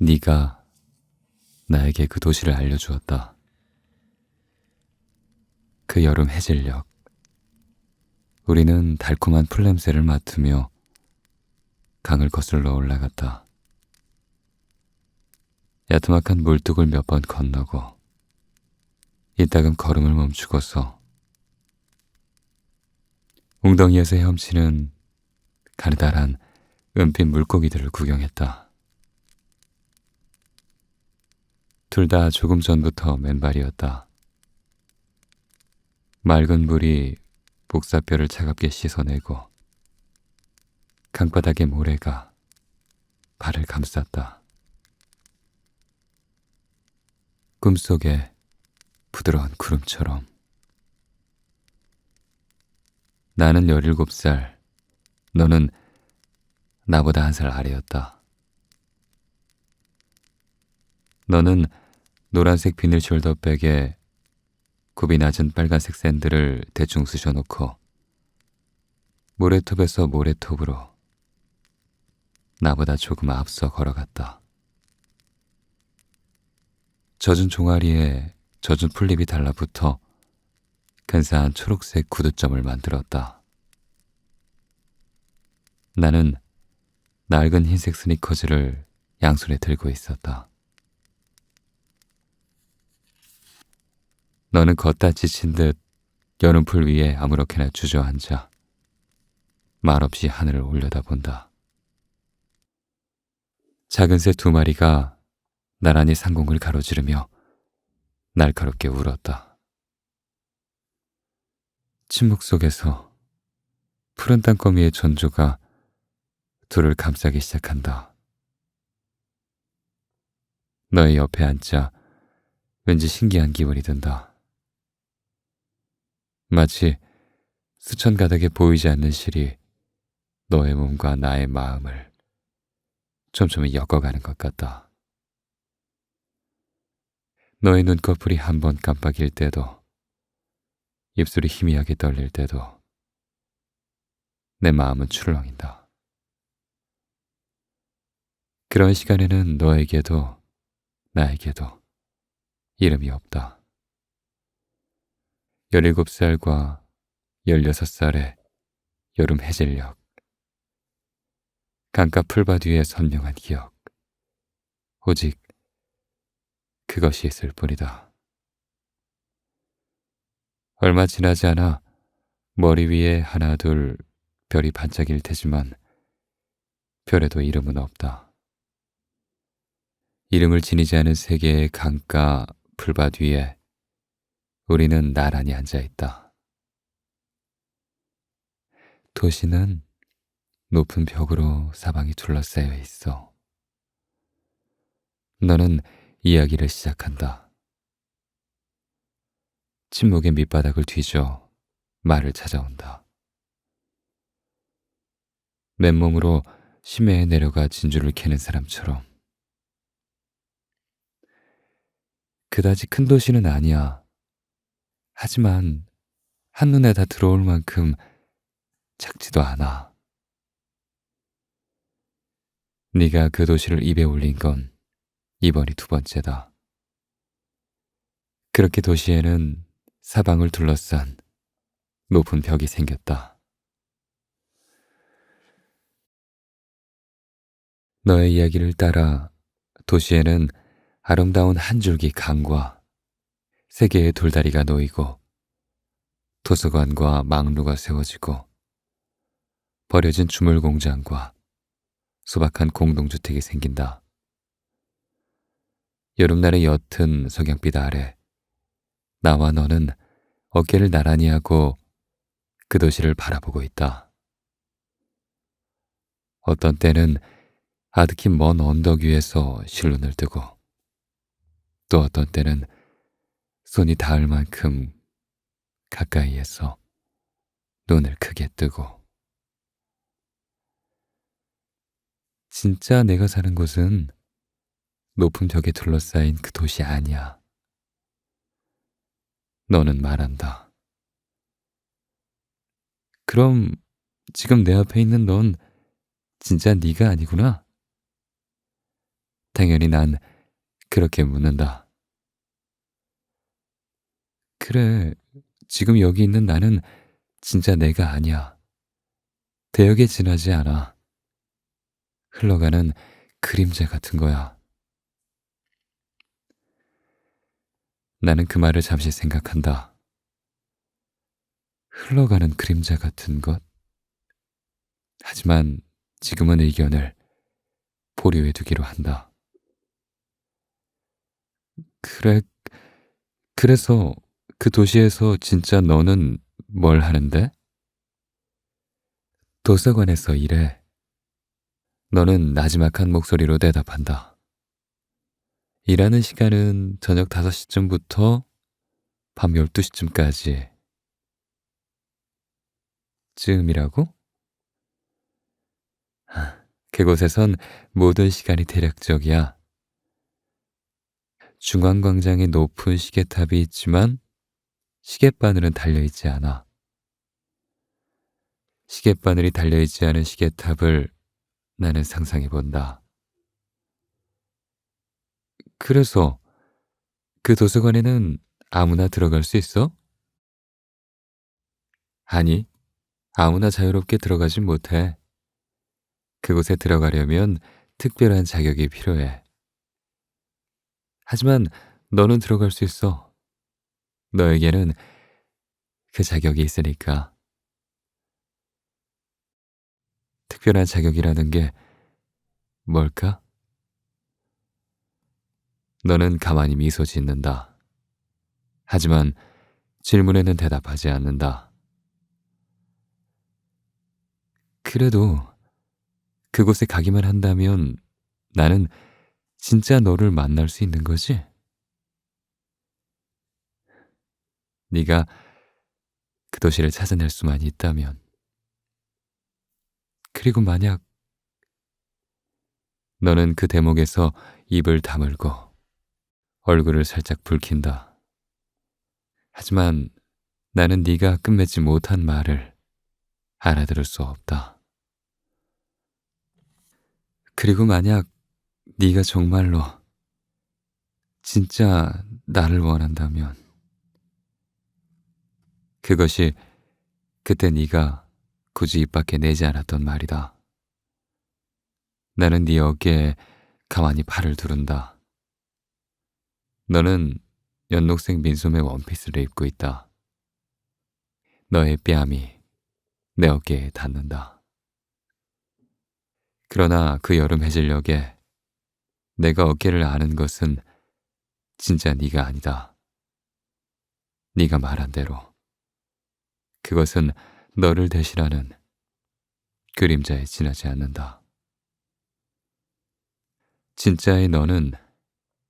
네가 나에게 그 도시를 알려주었다. 그 여름 해질녘, 우리는 달콤한 풀냄새를 맡으며 강을 거슬러 올라갔다. 야트막한 물뚝을 몇 번 건너고 이따금 걸음을 멈추고서 웅덩이에서 헤엄치는 가느다란 은빛 물고기들을 구경했다. 둘 다 조금 전부터 맨발이었다. 맑은 물이 복사뼈를 차갑게 씻어내고 강바닥의 모래가 발을 감쌌다. 꿈속의 부드러운 구름처럼. 나는 17살, 너는 나보다 1살 아래였다. 너는 노란색 비닐 숄더백에 굽이 낮은 빨간색 샌들을 대충 쑤셔놓고 모래톱에서 모래톱으로 나보다 조금 앞서 걸어갔다. 젖은 종아리에 젖은 풀잎이 달라붙어 근사한 초록색 구두점을 만들었다. 나는 낡은 흰색 스니커즈를 양손에 들고 있었다. 너는 걷다 지친 듯 여름풀 위에 아무렇게나 주저앉아 말없이 하늘을 올려다본다. 작은 새 2마리가 나란히 상공을 가로지르며 날카롭게 울었다. 침묵 속에서 푸른 땅거미의 전조가 둘을 감싸기 시작한다. 너의 옆에 앉자 왠지 신기한 기분이 든다. 마치 수천 가닥에 보이지 않는 실이 너의 몸과 나의 마음을 촘촘히 엮어가는 것 같다. 너의 눈꺼풀이 한 번 깜빡일 때도, 입술이 희미하게 떨릴 때도 내 마음은 출렁인다. 그런 시간에는 너에게도 나에게도 이름이 없다. 17살과 16살의 여름 해질녘, 강가 풀밭 위의 선명한 기억, 오직 그것이 있을 뿐이다. 얼마 지나지 않아 머리 위에 하나 둘 별이 반짝일 테지만 별에도 이름은 없다. 이름을 지니지 않은 세계의 강가 풀밭 위에 우리는 나란히 앉아있다. 도시는 높은 벽으로 사방이 둘러싸여 있어. 너는 이야기를 시작한다. 침묵의 밑바닥을 뒤져 말을 찾아온다. 맨몸으로 심해에 내려가 진주를 캐는 사람처럼. 그다지 큰 도시는 아니야. 하지만 한눈에 다 들어올 만큼 작지도 않아. 네가 그 도시를 입에 올린 건 이번이 2번째다. 그렇게 도시에는 사방을 둘러싼 높은 벽이 생겼다. 너의 이야기를 따라 도시에는 아름다운 한 줄기 강과 3개의 돌다리가 놓이고 도서관과 망루가 세워지고 버려진 주물공장과 소박한 공동주택이 생긴다. 여름날의 옅은 석양빛 아래 나와 너는 어깨를 나란히 하고 그 도시를 바라보고 있다. 어떤 때는 아득히 먼 언덕 위에서 실눈을 뜨고 또 어떤 때는 손이 닿을 만큼 가까이에서 눈을 크게 뜨고. 진짜 내가 사는 곳은 높은 벽에 둘러싸인 그 도시 아니야. 너는 말한다. 그럼 지금 내 앞에 있는 넌 진짜 네가 아니구나? 당연히 난 그렇게 묻는다. 그래, 지금 여기 있는 나는 진짜 내가 아니야. 대역에 지나지 않아. 흘러가는 그림자 같은 거야. 나는 그 말을 잠시 생각한다. 흘러가는 그림자 같은 것? 하지만 지금은 의견을 보류해 두기로 한다. 그래, 그래서 그 도시에서 진짜 너는 뭘 하는데? 도서관에서 일해. 너는 나지막한 목소리로 대답한다. 일하는 시간은 저녁 5시쯤부터 밤 12시쯤까지. 쯤이라고? 그곳에선 모든 시간이 대략적이야. 중앙광장에 높은 시계탑이 있지만 시계바늘은 달려있지 않아. 시계바늘이 달려있지 않은 시계탑을 나는 상상해 본다. 그래서 그 도서관에는 아무나 들어갈 수 있어? 아니, 아무나 자유롭게 들어가진 못해. 그곳에 들어가려면 특별한 자격이 필요해. 하지만 너는 들어갈 수 있어. 너에게는 그 자격이 있으니까. 특별한 자격이라는 게 뭘까? 너는 가만히 미소 짓는다. 하지만 질문에는 대답하지 않는다. 그래도 그곳에 가기만 한다면 나는 진짜 너를 만날 수 있는 거지? 네가 그 도시를 찾아낼 수만 있다면. 그리고 만약 너는 그 대목에서 입을 다물고 얼굴을 살짝 붉힌다. 하지만 나는 네가 끝맺지 못한 말을 알아들을 수 없다. 그리고 만약 네가 정말로 진짜 나를 원한다면 그것이 그때 네가 굳이 입 밖에 내지 않았던 말이다. 나는 네 어깨에 가만히 팔을 두른다. 너는 연녹색 민소매 원피스를 입고 있다. 너의 뺨이 내 어깨에 닿는다. 그러나 그 여름 해질녘에 내가 어깨를 아는 것은 진짜 네가 아니다. 네가 말한 대로 그것은 너를 대신하는 그림자에 지나지 않는다. 진짜의 너는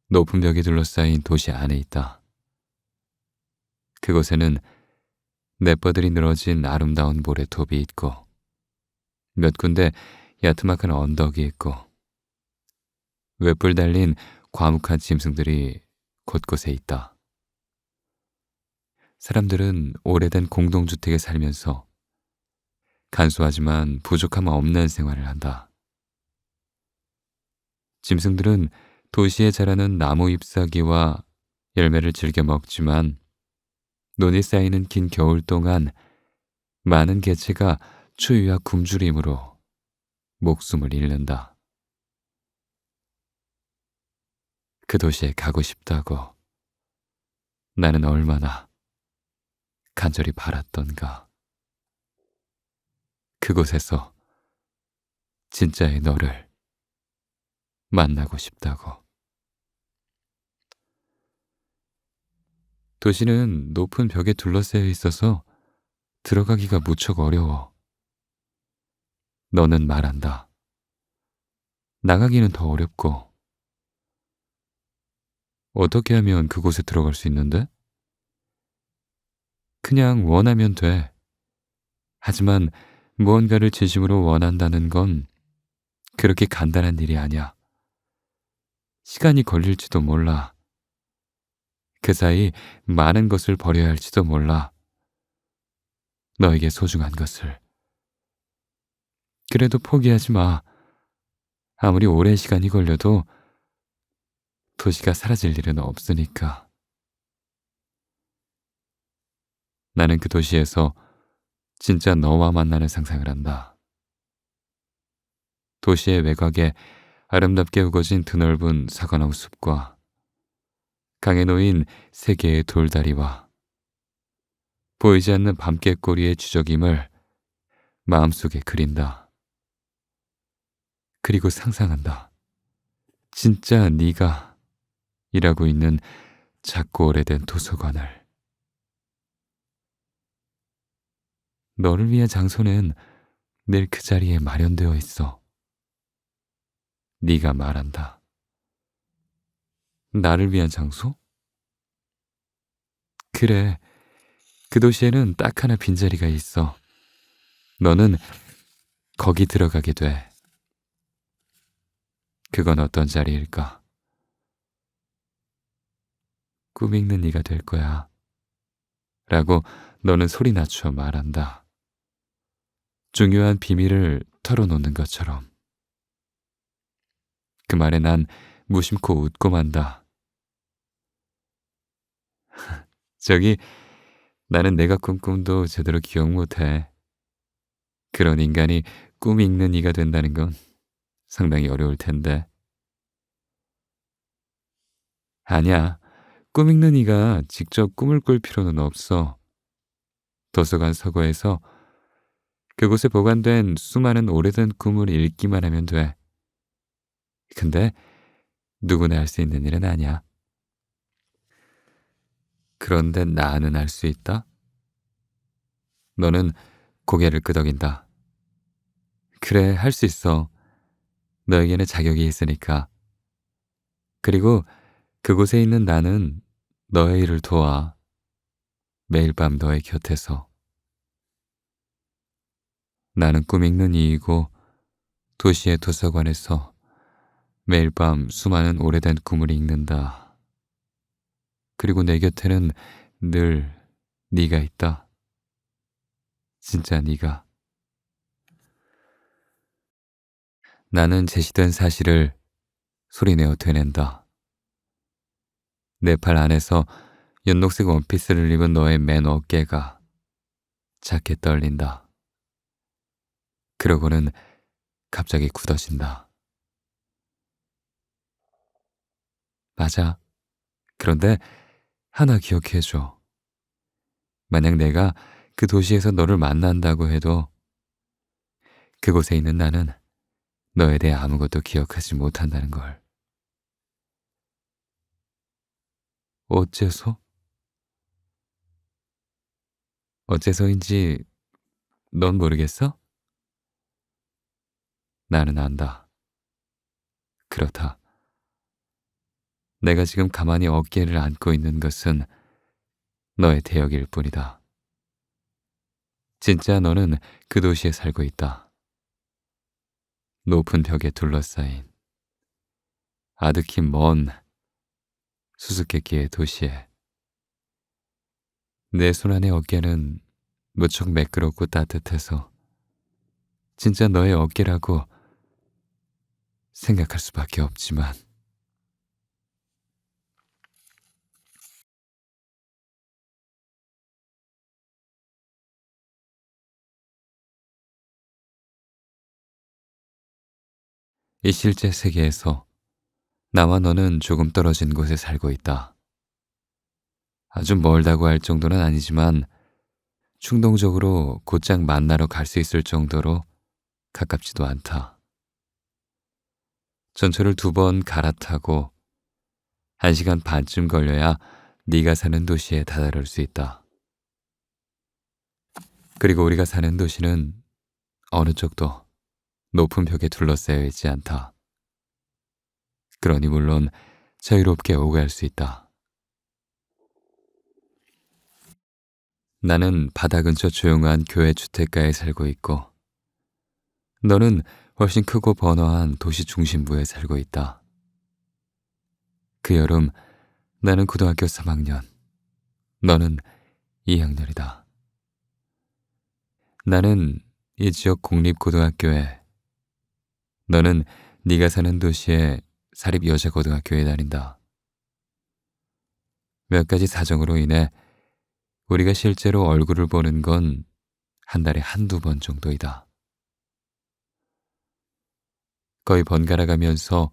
높은 벽에 둘러싸인 도시 안에 있다. 그곳에는 냇버들이 늘어진 아름다운 모래톱이 있고 몇 군데 야트막한 언덕이 있고 외뿔 달린 과묵한 짐승들이 곳곳에 있다. 사람들은 오래된 공동주택에 살면서 간소하지만 부족함 없는 생활을 한다. 짐승들은 도시에 자라는 나무 잎사귀와 열매를 즐겨 먹지만 논이 쌓이는 긴 겨울 동안 많은 개체가 추위와 굶주림으로 목숨을 잃는다. 그 도시에 가고 싶다고 나는 얼마나 간절히 바랐던가. 그곳에서 진짜의 너를 만나고 싶다고. 도시는 높은 벽에 둘러싸여 있어서 들어가기가 무척 어려워. 너는 말한다. 나가기는 더 어렵고. 어떻게 하면 그곳에 들어갈 수 있는데? 그냥 원하면 돼. 하지만 무언가를 진심으로 원한다는 건 그렇게 간단한 일이 아니야. 시간이 걸릴지도 몰라. 그 사이 많은 것을 버려야 할지도 몰라. 너에게 소중한 것을. 그래도 포기하지 마. 아무리 오랜 시간이 걸려도 도시가 사라질 일은 없으니까. 나는 그 도시에서 진짜 너와 만나는 상상을 한다. 도시의 외곽에 아름답게 우거진 드넓은 사과나무 숲과 강에 놓인 세 개의 돌다리와 보이지 않는 밤개꼬리의 주저김을 마음속에 그린다. 그리고 상상한다. 진짜 네가 일하고 있는 작고 오래된 도서관을. 너를 위한 장소는 늘 그 자리에 마련되어 있어. 네가 말한다. 나를 위한 장소? 그래, 그 도시에는 딱 하나 빈자리가 있어. 너는 거기 들어가게 돼. 그건 어떤 자리일까? 꿈 읽는 네가 될 거야. 라고 너는 소리 낮춰 말한다. 중요한 비밀을 털어놓는 것처럼. 그 말에 난 무심코 웃고 만다. 저기, 나는 내가 꾼 꿈도 제대로 기억 못해. 그런 인간이 꿈 읽는 이가 된다는 건 상당히 어려울 텐데. 아니야. 꿈 읽는 이가 직접 꿈을 꿀 필요는 없어. 도서관 서고에서 그곳에 보관된 수많은 오래된 꿈을 읽기만 하면 돼. 근데 누구나 할 수 있는 일은 아니야. 그런데 나는 할 수 있다? 너는 고개를 끄덕인다. 그래, 할 수 있어. 너에게는 자격이 있으니까. 그리고 그곳에 있는 나는 너의 일을 도와. 매일 밤 너의 곁에서. 나는 꿈 읽는 이이고 도시의 도서관에서 매일 밤 수많은 오래된 꿈을 읽는다. 그리고 내 곁에는 늘 네가 있다. 진짜 네가. 나는 제시된 사실을 소리내어 되낸다. 내 팔 안에서 연녹색 원피스를 입은 너의 맨 어깨가 작게 떨린다. 그러고는 갑자기 굳어진다. 맞아. 그런데 하나 기억해줘. 만약 내가 그 도시에서 너를 만난다고 해도 그곳에 있는 나는 너에 대해 아무것도 기억하지 못한다는 걸. 어째서? 어째서인지 넌 모르겠어? 나는 안다. 그렇다. 내가 지금 가만히 어깨를 안고 있는 것은 너의 대역일 뿐이다. 진짜 너는 그 도시에 살고 있다. 높은 벽에 둘러싸인 아득히 먼 수수께끼의 도시에 내 손 안의 어깨는 무척 매끄럽고 따뜻해서 진짜 너의 어깨라고 생각할 수밖에 없지만 이 실제 세계에서 나와 너는 조금 떨어진 곳에 살고 있다. 아주 멀다고 할 정도는 아니지만 충동적으로 곧장 만나러 갈 수 있을 정도로 가깝지도 않다. 전철을 2번 갈아타고 1시간 반쯤 걸려야 네가 사는 도시에 다다를 수 있다. 그리고 우리가 사는 도시는 어느 쪽도 높은 벽에 둘러싸여 있지 않다. 그러니 물론 자유롭게 오갈 수 있다. 나는 바다 근처 조용한 교회 주택가에 살고 있고 너는 훨씬 크고 번화한 도시 중심부에 살고 있다. 그 여름 나는 고등학교 3학년, 너는 2학년이다. 나는 이 지역 공립고등학교에, 너는 네가 사는 도시의 사립여자고등학교에 다닌다. 몇 가지 사정으로 인해 우리가 실제로 얼굴을 보는 건 한 달에 한두 번 정도이다. 거의 번갈아 가면서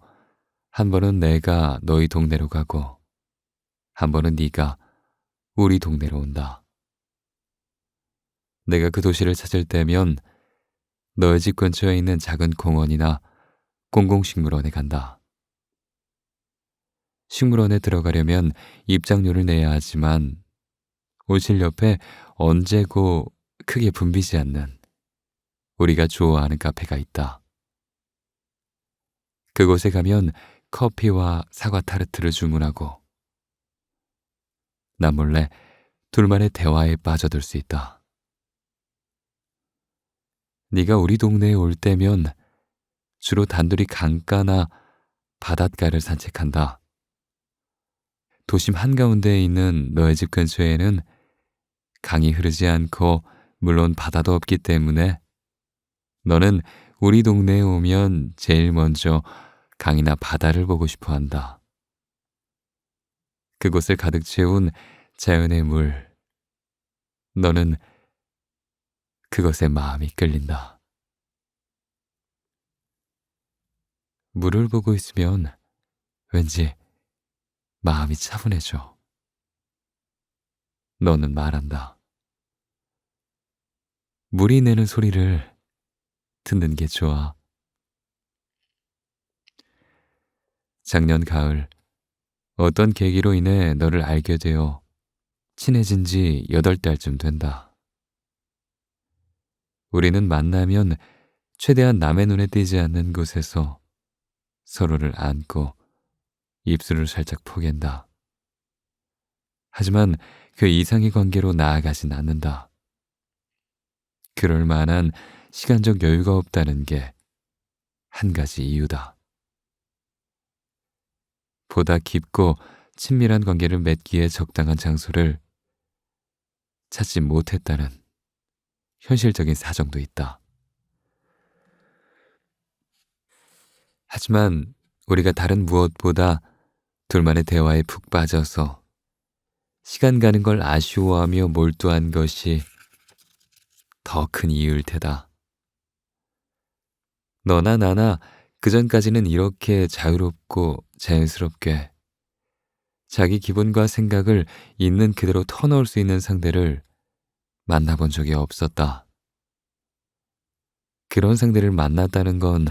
한 번은 내가 너희 동네로 가고 한 번은 네가 우리 동네로 온다. 내가 그 도시를 찾을 때면 너희 집 근처에 있는 작은 공원이나 공공식물원에 간다. 식물원에 들어가려면 입장료를 내야 하지만 온실 옆에 언제고 크게 붐비지 않는 우리가 좋아하는 카페가 있다. 그곳에 가면 커피와 사과 타르트를 주문하고 나 몰래 둘만의 대화에 빠져들 수 있다. 네가 우리 동네에 올 때면 주로 단둘이 강가나 바닷가를 산책한다. 도심 한가운데에 있는 너의 집 근처에는 강이 흐르지 않고 물론 바다도 없기 때문에 너는 우리 동네에 오면 제일 먼저 강이나 바다를 보고 싶어 한다. 그곳을 가득 채운 자연의 물, 너는 그것에 마음이 끌린다. 물을 보고 있으면 왠지 마음이 차분해져. 너는 말한다. 물이 내는 소리를 듣는 게 좋아. 작년 가을, 어떤 계기로 인해 너를 알게 되어 친해진 지 8달쯤 된다. 우리는 만나면 최대한 남의 눈에 띄지 않는 곳에서 서로를 안고 입술을 살짝 포갠다. 하지만 그 이상의 관계로 나아가진 않는다. 그럴 만한 시간적 여유가 없다는 게 한 가지 이유다. 보다 깊고 친밀한 관계를 맺기에 적당한 장소를 찾지 못했다는 현실적인 사정도 있다. 하지만 우리가 다른 무엇보다 둘만의 대화에 푹 빠져서 시간 가는 걸 아쉬워하며 몰두한 것이 더 큰 이유일 테다. 너나 나나 그전까지는 이렇게 자유롭고 자연스럽게 자기 기분과 생각을 있는 그대로 터놓을 수 있는 상대를 만나본 적이 없었다. 그런 상대를 만났다는 건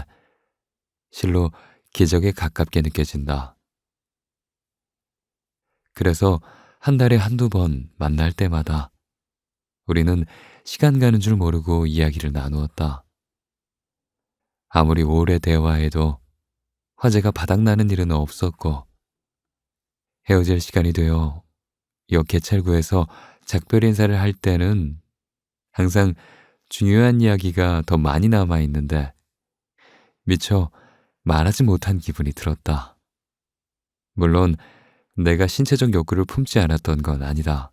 실로 기적에 가깝게 느껴진다. 그래서 한 달에 한두 번 만날 때마다 우리는 시간 가는 줄 모르고 이야기를 나누었다. 아무리 오래 대화해도 화제가 바닥나는 일은 없었고 헤어질 시간이 되어 역 개찰구에서 작별 인사를 할 때는 항상 중요한 이야기가 더 많이 남아있는데 미처 말하지 못한 기분이 들었다. 물론 내가 신체적 욕구를 품지 않았던 건 아니다.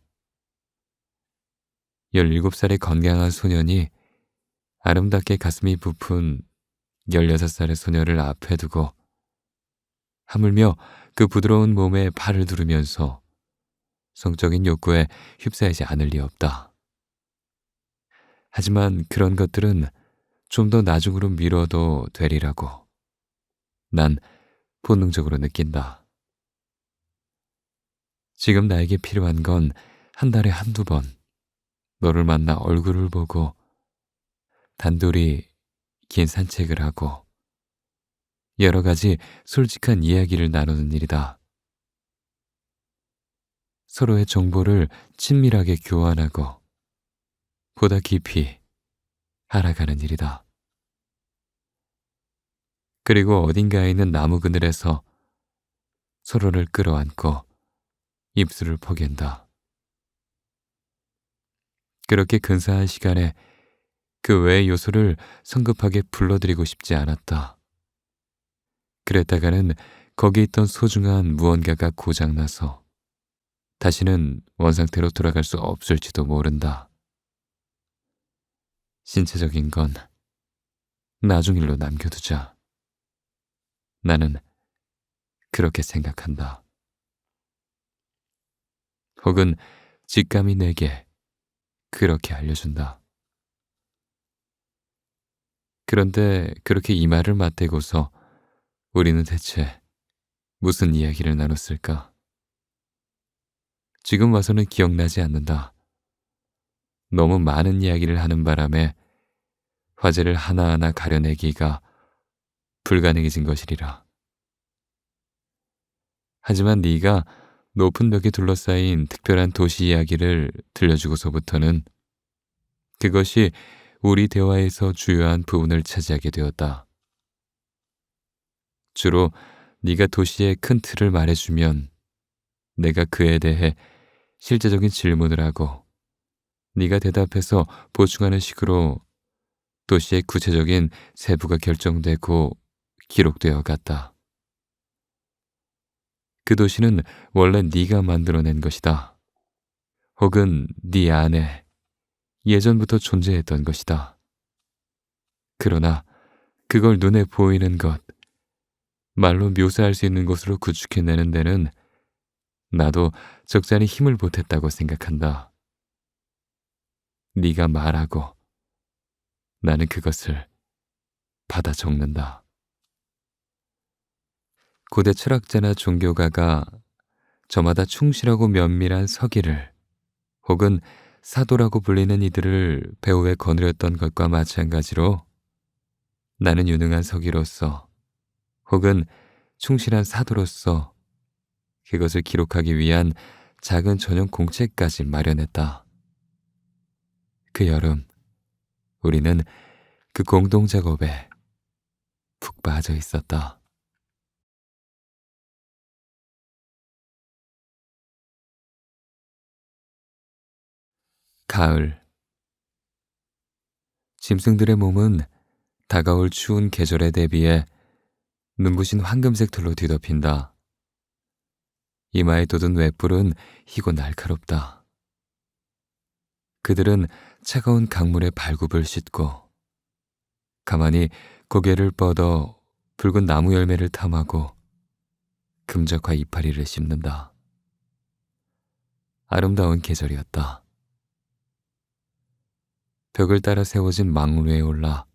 17살의 건강한 소년이 아름답게 가슴이 부푼 16살의 소녀를 앞에 두고 하물며 그 부드러운 몸에 팔을 두르면서 성적인 욕구에 휩싸이지 않을 리 없다. 하지만 그런 것들은 좀 더 나중으로 미뤄도 되리라고 난 본능적으로 느낀다. 지금 나에게 필요한 건 한 달에 한두 번 너를 만나 얼굴을 보고 단둘이 긴 산책을 하고 여러 가지 솔직한 이야기를 나누는 일이다. 서로의 정보를 친밀하게 교환하고 보다 깊이 알아가는 일이다. 그리고 어딘가에 있는 나무 그늘에서 서로를 끌어안고 입술을 포갠다. 그렇게 근사한 시간에 그 외의 요소를 성급하게 불러들이고 싶지 않았다. 그랬다가는 거기 있던 소중한 무언가가 고장나서 다시는 원상태로 돌아갈 수 없을지도 모른다. 신체적인 건 나중 일로 남겨두자. 나는 그렇게 생각한다. 혹은 직감이 내게 그렇게 알려준다. 그런데 그렇게 이 말을 맞대고서 우리는 대체 무슨 이야기를 나눴을까? 지금 와서는 기억나지 않는다. 너무 많은 이야기를 하는 바람에 화제를 하나하나 가려내기가 불가능해진 것이리라. 하지만 네가 높은 벽에 둘러싸인 특별한 도시 이야기를 들려주고서부터는 그것이 우리 대화에서 주요한 부분을 차지하게 되었다. 주로 네가 도시의 큰 틀을 말해주면 내가 그에 대해 실제적인 질문을 하고 네가 대답해서 보충하는 식으로 도시의 구체적인 세부가 결정되고 기록되어 갔다. 그 도시는 원래 네가 만들어낸 것이다. 혹은 네 안에 예전부터 존재했던 것이다. 그러나 그걸 눈에 보이는 것, 말로 묘사할 수 있는 것으로 구축해내는 데는 나도 적잖이 힘을 보탰다고 생각한다. 네가 말하고 나는 그것을 받아 적는다. 고대 철학자나 종교가가 저마다 충실하고 면밀한 서기를 혹은 사도라고 불리는 이들을 배후에 거느렸던 것과 마찬가지로 나는 유능한 서기로서 혹은 충실한 사도로서 그것을 기록하기 위한 작은 전용 공책까지 마련했다. 그 여름 우리는 그 공동 작업에 푹 빠져 있었다. 가을. 짐승들의 몸은 다가올 추운 계절에 대비해 눈부신 황금색 털로 뒤덮인다. 이마에 돋은 웹불은 희고 날카롭다. 그들은 차가운 강물에 발굽을 씻고 가만히 고개를 뻗어 붉은 나무 열매를 탐하고 금적화 이파리를 씹는다. 아름다운 계절이었다. 벽을 따라 세워진 망루 위에 올라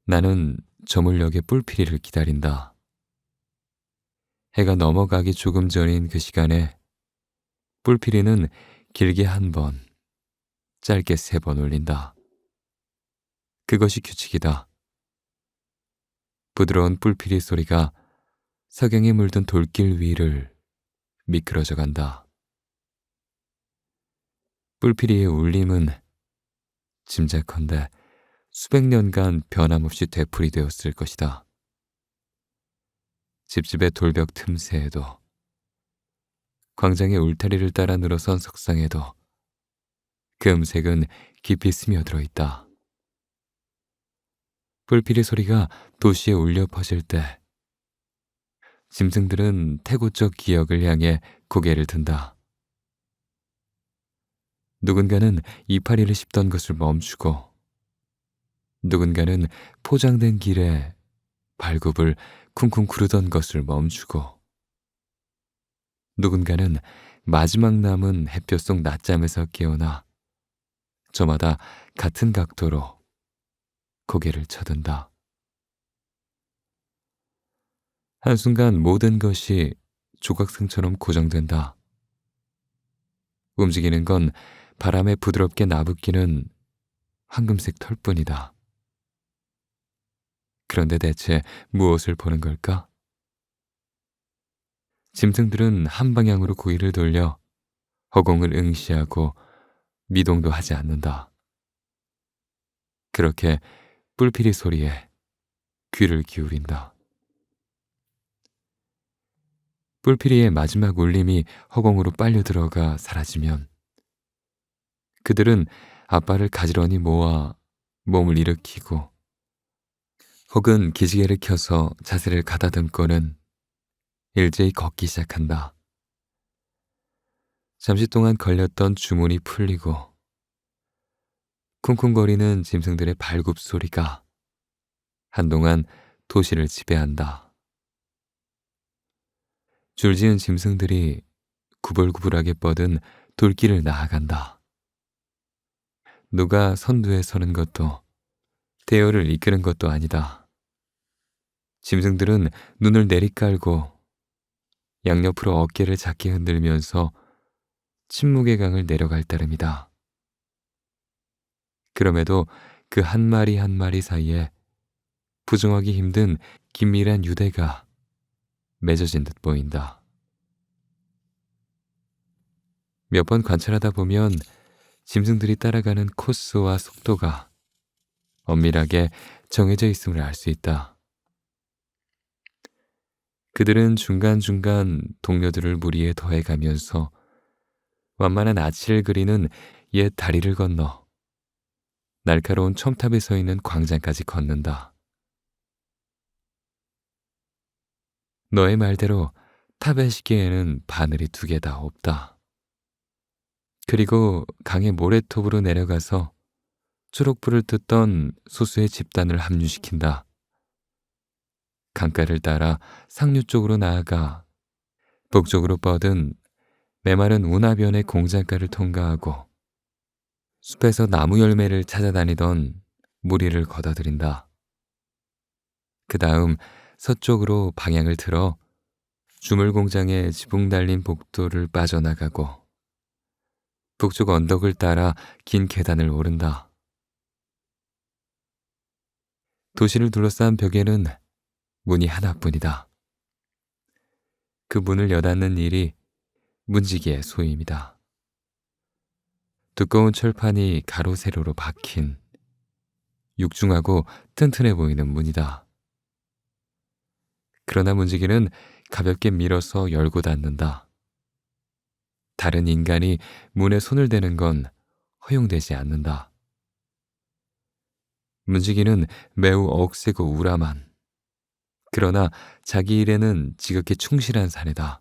나는 저물녘의 뿔피리를 기다린다. 해가 넘어가기 조금 전인 그 시간에 뿔피리는 길게 한 번, 짧게 3번 울린다. 그것이 규칙이다. 부드러운 뿔피리 소리가 석양에 물든 돌길 위를 미끄러져 간다. 뿔피리의 울림은 짐작컨대 수백 년간 변함없이 되풀이 되었을 것이다. 집집의 돌벽 틈새에도 광장의 울타리를 따라 늘어선 석상에도 그 음색은 깊이 스며들어 있다. 뿔피리 소리가 도시에 울려 퍼질 때 짐승들은 태고적 기억을 향해 고개를 든다. 누군가는 이파리를 씹던 것을 멈추고 누군가는 포장된 길에 발굽을 쿵쿵 구르던 것을 멈추고 누군가는 마지막 남은 햇볕 속 낮잠에서 깨어나 저마다 같은 각도로 고개를 쳐든다. 한순간 모든 것이 조각상처럼 고정된다. 움직이는 건 바람에 부드럽게 나부끼는 황금색 털뿐이다. 그런데 대체 무엇을 보는 걸까? 짐승들은 한 방향으로 고개를 돌려 허공을 응시하고 미동도 하지 않는다. 그렇게 뿔피리 소리에 귀를 기울인다. 뿔피리의 마지막 울림이 허공으로 빨려 들어가 사라지면 그들은 앞발을 가지런히 모아 몸을 일으키고 혹은 기지개를 켜서 자세를 가다듬고는 일제히 걷기 시작한다. 잠시 동안 걸렸던 주문이 풀리고 쿵쿵거리는 짐승들의 발굽 소리가 한동안 도시를 지배한다. 줄지은 짐승들이 구불구불하게 뻗은 돌길을 나아간다. 누가 선두에 서는 것도 대열을 이끄는 것도 아니다. 짐승들은 눈을 내리깔고 양옆으로 어깨를 작게 흔들면서 침묵의 강을 내려갈 따름이다. 그럼에도 그 한 마리 한 마리 사이에 부정하기 힘든 긴밀한 유대가 맺어진 듯 보인다. 몇 번 관찰하다 보면 짐승들이 따라가는 코스와 속도가 엄밀하게 정해져 있음을 알 수 있다. 그들은 중간중간 동료들을 무리에 더해가면서 완만한 아치를 그리는 옛 다리를 건너 날카로운 첨탑에 서 있는 광장까지 걷는다. 너의 말대로 탑의 시계에는 바늘이 2개 다 없다. 그리고 강의 모래톱으로 내려가서 초록불을 뜯던 소수의 집단을 합류시킨다. 강가를 따라 상류 쪽으로 나아가 북쪽으로 뻗은 메마른 운하변의 공장가를 통과하고 숲에서 나무 열매를 찾아다니던 무리를 걷어들인다. 그 다음 서쪽으로 방향을 틀어 주물공장의 지붕 달린 복도를 빠져나가고 북쪽 언덕을 따라 긴 계단을 오른다. 도시를 둘러싼 벽에는 문이 하나뿐이다. 그 문을 여닫는 일이 문지기의 소임이다. 두꺼운 철판이 가로 세로로 박힌 육중하고 튼튼해 보이는 문이다. 그러나 문지기는 가볍게 밀어서 열고 닫는다. 다른 인간이 문에 손을 대는 건 허용되지 않는다. 문지기는 매우 억세고 우람한, 그러나 자기 일에는 지극히 충실한 사내다.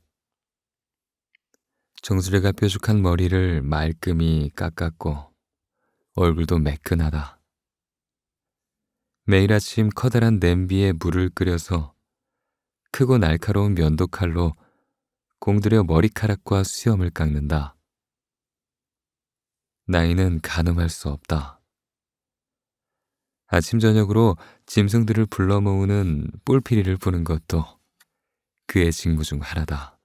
정수리가 뾰족한 머리를 말끔히 깎았고 얼굴도 매끈하다. 매일 아침 커다란 냄비에 물을 끓여서 크고 날카로운 면도칼로 공들여 머리카락과 수염을 깎는다. 나이는 가늠할 수 없다. 아침 저녁으로 짐승들을 불러 모으는 뿔피리를 부는 것도 그의 직무 중 하나다.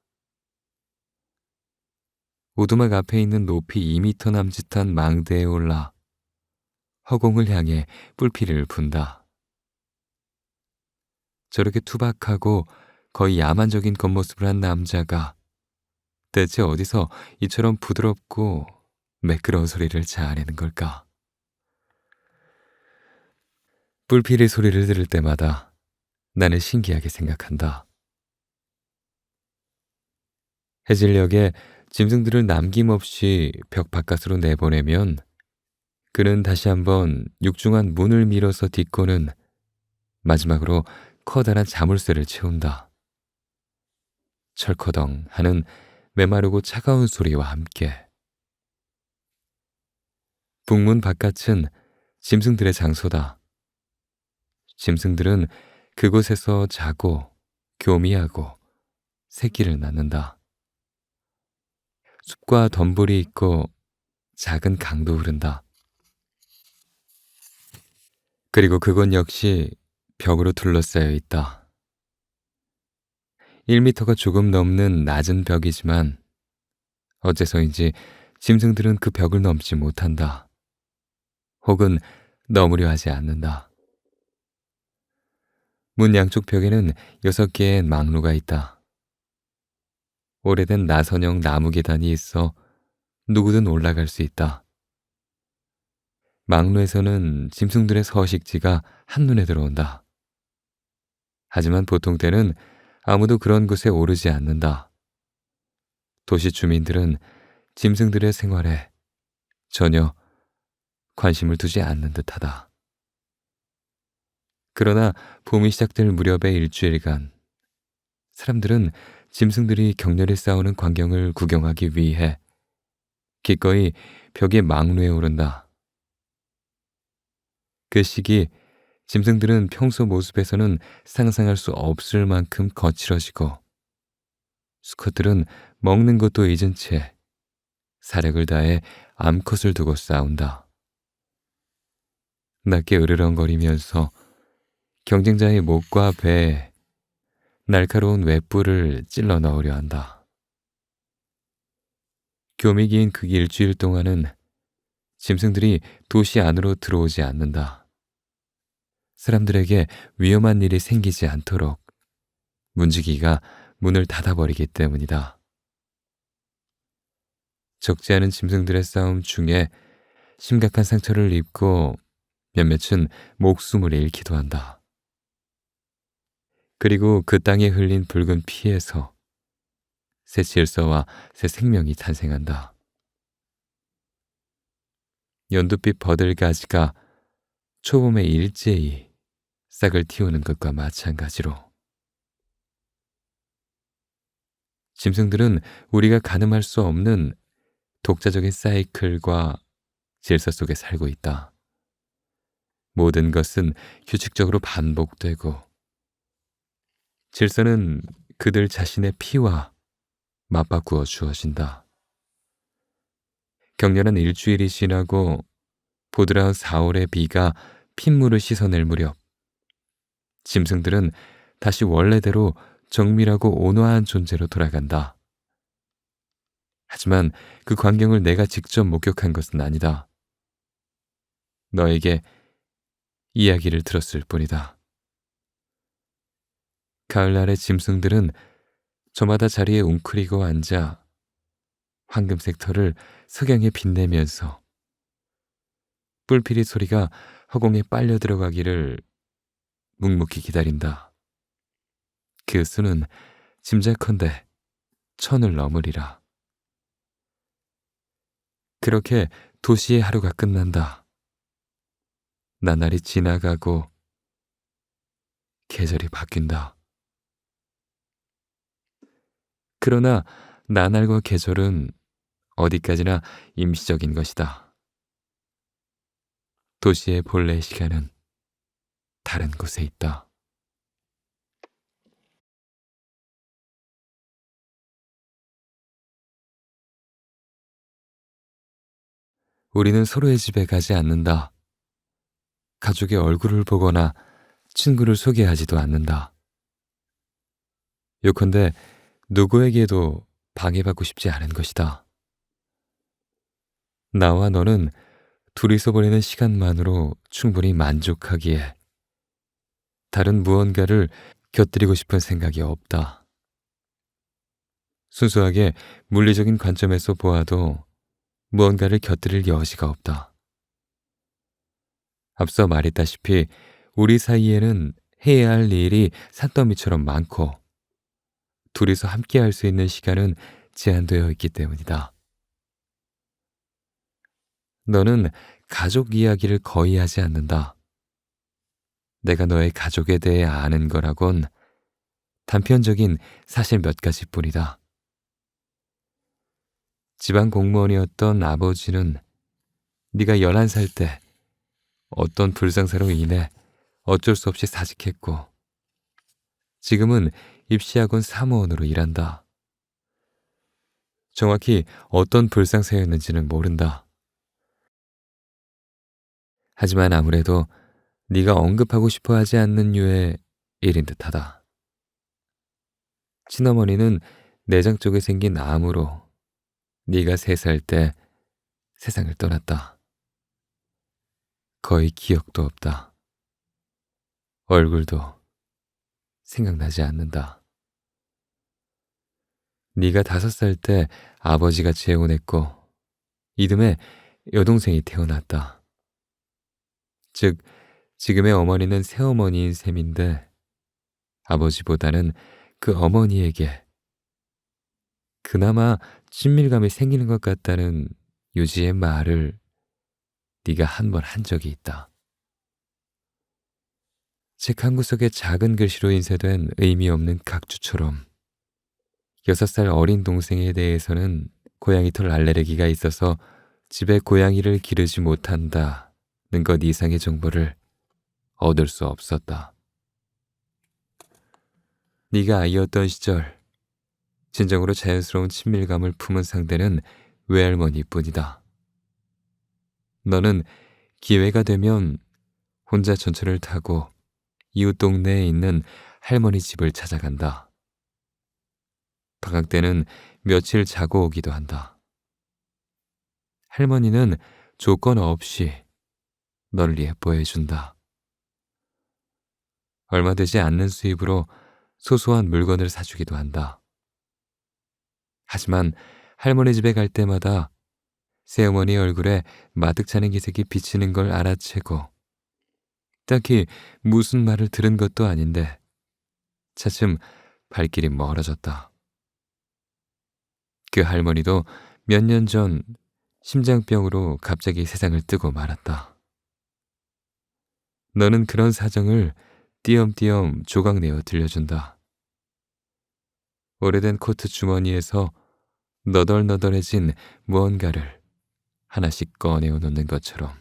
오두막 앞에 있는 높이 2미터 남짓한 망대에 올라 허공을 향해 뿔피리를 분다. 저렇게 투박하고 거의 야만적인 겉모습을 한 남자가 대체 어디서 이처럼 부드럽고 매끄러운 소리를 자아내는 걸까? 뿔피리 소리를 들을 때마다 나는 신기하게 생각한다. 해질녘에 짐승들을 남김없이 벽 바깥으로 내보내면 그는 다시 한번 육중한 문을 밀어서 딛고는 마지막으로 커다란 자물쇠를 채운다. 철커덩 하는 메마르고 차가운 소리와 함께. 북문 바깥은 짐승들의 장소다. 짐승들은 그곳에서 자고 교미하고 새끼를 낳는다. 숲과 덤불이 있고 작은 강도 흐른다. 그리고 그곳 역시 벽으로 둘러싸여 있다. 1미터가 조금 넘는 낮은 벽이지만 어째서인지 짐승들은 그 벽을 넘지 못한다. 혹은 넘으려 하지 않는다. 문 양쪽 벽에는 6개의 망루가 있다. 오래된 나선형 나무 계단이 있어 누구든 올라갈 수 있다. 망루에서는 짐승들의 서식지가 한눈에 들어온다. 하지만 보통 때는 아무도 그런 곳에 오르지 않는다. 도시 주민들은 짐승들의 생활에 전혀 관심을 두지 않는 듯하다. 그러나 봄이 시작될 무렵의 일주일간 사람들은 짐승들이 격렬히 싸우는 광경을 구경하기 위해 기꺼이 벽의 망루에 오른다. 그 시기 짐승들은 평소 모습에서는 상상할 수 없을 만큼 거칠어지고 수컷들은 먹는 것도 잊은 채 사력을 다해 암컷을 두고 싸운다. 낮게 으르렁거리면서 경쟁자의 목과 배에 날카로운 웹불을 찔러 넣으려 한다. 교미 긴 그 일주일 동안은 짐승들이 도시 안으로 들어오지 않는다. 사람들에게 위험한 일이 생기지 않도록 문지기가 문을 닫아버리기 때문이다. 적지 않은 짐승들의 싸움 중에 심각한 상처를 입고 몇몇은 목숨을 잃기도 한다. 그리고 그 땅에 흘린 붉은 피에서 새 질서와 새 생명이 탄생한다. 연두빛 버들가지가 초봄에 일제히 싹을 틔우는 것과 마찬가지로 짐승들은 우리가 가늠할 수 없는 독자적인 사이클과 질서 속에 살고 있다. 모든 것은 규칙적으로 반복되고 질서는 그들 자신의 피와 맞바꾸어 주어진다. 격렬한 일주일이 지나고 보드라운 4월의 비가 핏물을 씻어낼 무렵 짐승들은 다시 원래대로 정밀하고 온화한 존재로 돌아간다. 하지만 그 광경을 내가 직접 목격한 것은 아니다. 너에게 이야기를 들었을 뿐이다. 가을날의 짐승들은 저마다 자리에 웅크리고 앉아 황금색 털을 석양에 빛내면서 뿔피리 소리가 허공에 빨려 들어가기를 묵묵히 기다린다. 그 수는 짐작컨대 1000을 넘으리라. 그렇게 도시의 하루가 끝난다. 나날이 지나가고 계절이 바뀐다. 그러나 나날과 계절은 어디까지나 임시적인 것이다. 도시의 본래 시간은 다른 곳에 있다. 우리는 서로의 집에 가지 않는다. 가족의 얼굴을 보거나 친구를 소개하지도 않는다. 요컨대 누구에게도 방해받고 싶지 않은 것이다. 나와 너는 둘이서 보내는 시간만으로 충분히 만족하기에 다른 무언가를 곁들이고 싶은 생각이 없다. 순수하게 물리적인 관점에서 보아도 무언가를 곁들일 여지가 없다. 앞서 말했다시피 우리 사이에는 해야 할 일이 산더미처럼 많고 둘이서 함께 할 수 있는 시간은 제한되어 있기 때문이다. 너는 가족 이야기를 거의 하지 않는다. 내가 너의 가족에 대해 아는 거라곤 단편적인 사실 몇 가지뿐이다. 지방 공무원이었던 아버지는 네가 11살 때 어떤 불상사로 인해 어쩔 수 없이 사직했고 지금은 입시학원 사무원으로 일한다. 정확히 어떤 불상사였는지는 모른다. 하지만 아무래도 네가 언급하고 싶어 하지 않는 류의 일인 듯하다. 친어머니는 내장 쪽에 생긴 암으로 네가 3살 때 세상을 떠났다. 거의 기억도 없다. 얼굴도 생각나지 않는다. 네가 5살 때 아버지가 재혼했고 이듬해 여동생이 태어났다. 즉 지금의 어머니는 새어머니인 셈인데 아버지보다는 그 어머니에게 그나마 친밀감이 생기는 것 같다는 유지의 말을 네가 한 번 한 적이 있다. 책 한 구석에 작은 글씨로 인쇄된 의미 없는 각주처럼 6살 어린 동생에 대해서는 고양이 털 알레르기가 있어서 집에 고양이를 기르지 못한다는 것 이상의 정보를 얻을 수 없었다. 네가 아이였던 시절 진정으로 자연스러운 친밀감을 품은 상대는 외할머니뿐이다. 너는 기회가 되면 혼자 전철을 타고 이웃 동네에 있는 할머니 집을 찾아간다. 방학 때는 며칠 자고 오기도 한다. 할머니는 조건 없이 너를 예뻐해준다. 얼마 되지 않는 수입으로 소소한 물건을 사주기도 한다. 하지만 할머니 집에 갈 때마다 새어머니 얼굴에 마득찮은 기색이 비치는 걸 알아채고 딱히 무슨 말을 들은 것도 아닌데 차츰 발길이 멀어졌다. 그 할머니도 몇 년 전 심장병으로 갑자기 세상을 뜨고 말았다. 너는 그런 사정을 띄엄띄엄 조각내어 들려준다. 오래된 코트 주머니에서 너덜너덜해진 무언가를 하나씩 꺼내어 놓는 것처럼.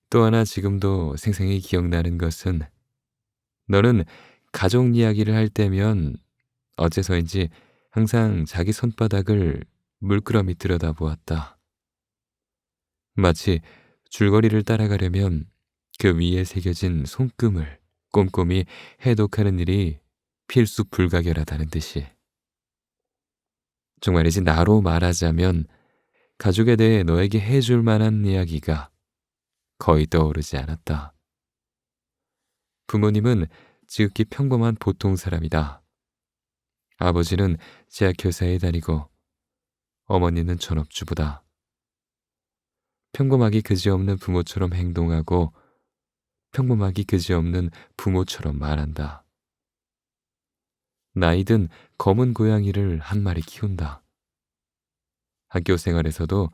또 하나 지금도 생생히 기억나는 것은 너는 가족 이야기를 할 때면 어째서인지 항상 자기 손바닥을 물끄러미 들여다보았다. 마치 줄거리를 따라가려면 그 위에 새겨진 손금을 꼼꼼히 해독하는 일이 필수 불가결하다는 듯이. 정말이지 나로 말하자면 가족에 대해 너에게 해줄 만한 이야기가 거의 떠오르지 않았다. 부모님은 지극히 평범한 보통 사람이다. 아버지는 제약회사에 다니고 어머니는 전업주부다. 평범하기 그지없는 부모처럼 행동하고 평범하기 그지없는 부모처럼 말한다. 나이든 검은 고양이를 한 마리 키운다. 학교 생활에서도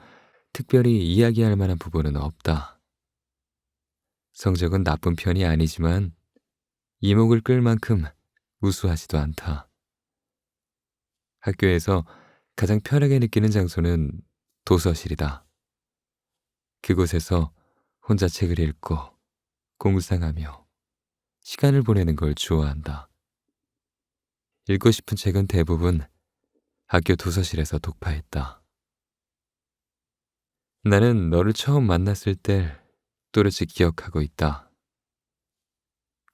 특별히 이야기할 만한 부분은 없다. 성적은 나쁜 편이 아니지만 이목을 끌 만큼 우수하지도 않다. 학교에서 가장 편하게 느끼는 장소는 도서실이다. 그곳에서 혼자 책을 읽고 공상하며 시간을 보내는 걸 좋아한다. 읽고 싶은 책은 대부분 학교 도서실에서 독파했다. 나는 너를 처음 만났을 때 또렷이 기억하고 있다.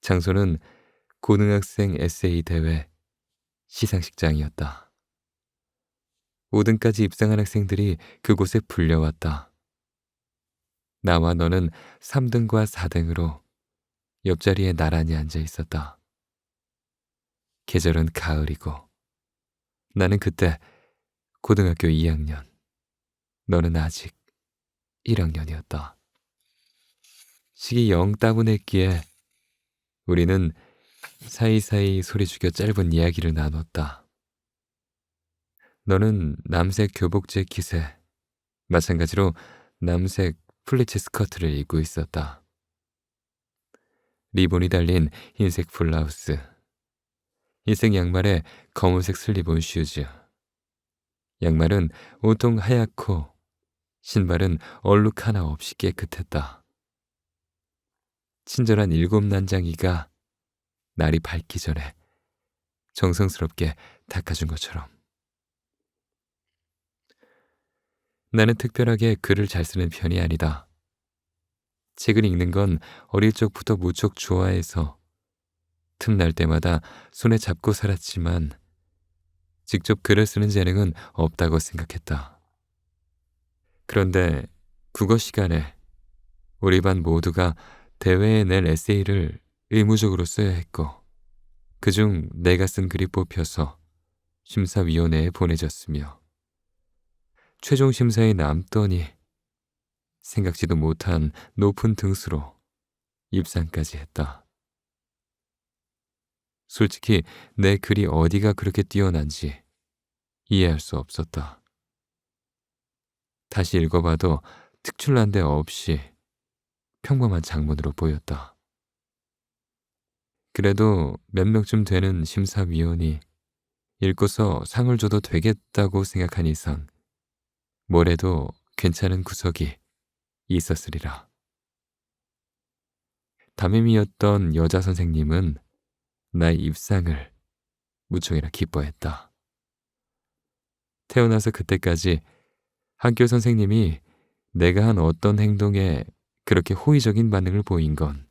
장소는 고등학생 에세이 대회 시상식장이었다. 5등까지 입상한 학생들이 그곳에 불려왔다. 나와 너는 3등과 4등으로 옆자리에 나란히 앉아 있었다. 계절은 가을이고 나는 그때 고등학교 2학년, 너는 아직 1학년이었다. 식이 영 따분했기에 우리는 사이사이 소리 죽여 짧은 이야기를 나눴다. 너는 남색 교복 재킷에 마찬가지로 남색 플리츠 스커트를 입고 있었다. 리본이 달린 흰색 블라우스, 흰색 양말에 검은색 슬립온 슈즈. 양말은 온통 하얗고 신발은 얼룩 하나 없이 깨끗했다. 친절한 7난장이가 날이 밝기 전에 정성스럽게 닦아준 것처럼. 나는 특별하게 글을 잘 쓰는 편이 아니다. 책을 읽는 건 어릴 적부터 무척 좋아해서 틈날 때마다 손에 잡고 살았지만 직접 글을 쓰는 재능은 없다고 생각했다. 그런데 국어 시간에 우리 반 모두가 대회에 낼 에세이를 의무적으로 써야 했고 그중 내가 쓴 글이 뽑혀서 심사위원회에 보내졌으며 최종 심사에 남더니 생각지도 못한 높은 등수로 입상까지 했다. 솔직히 내 글이 어디가 그렇게 뛰어난지 이해할 수 없었다. 다시 읽어봐도 특출난 데 없이 평범한 장문으로 보였다. 그래도 몇 명쯤 되는 심사위원이 읽고서 상을 줘도 되겠다고 생각한 이상 뭐래도 괜찮은 구석이 있었으리라. 담임이었던 여자 선생님은 나의 입상을 무척이나 기뻐했다. 태어나서 그때까지 학교 선생님이 내가 한 어떤 행동에 그렇게 호의적인 반응을 보인 건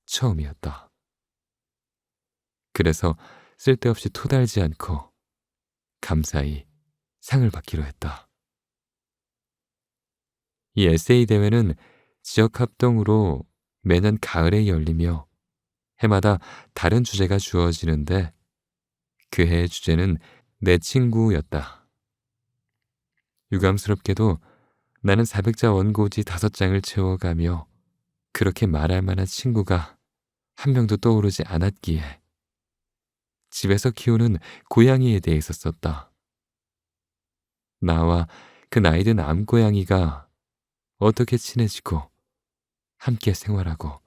처음이었다. 그래서 쓸데없이 토달지 않고 감사히 상을 받기로 했다. 이 에세이 대회는 지역 합동으로 매년 가을에 열리며 해마다 다른 주제가 주어지는데 그 해의 주제는 내 친구였다. 유감스럽게도 나는 400자 원고지 5장을 채워가며 그렇게 말할 만한 친구가 한 명도 떠오르지 않았기에 집에서 키우는 고양이에 대해서 썼다. 나와 그 나이든 암고양이가 어떻게 친해지고 함께 생활하고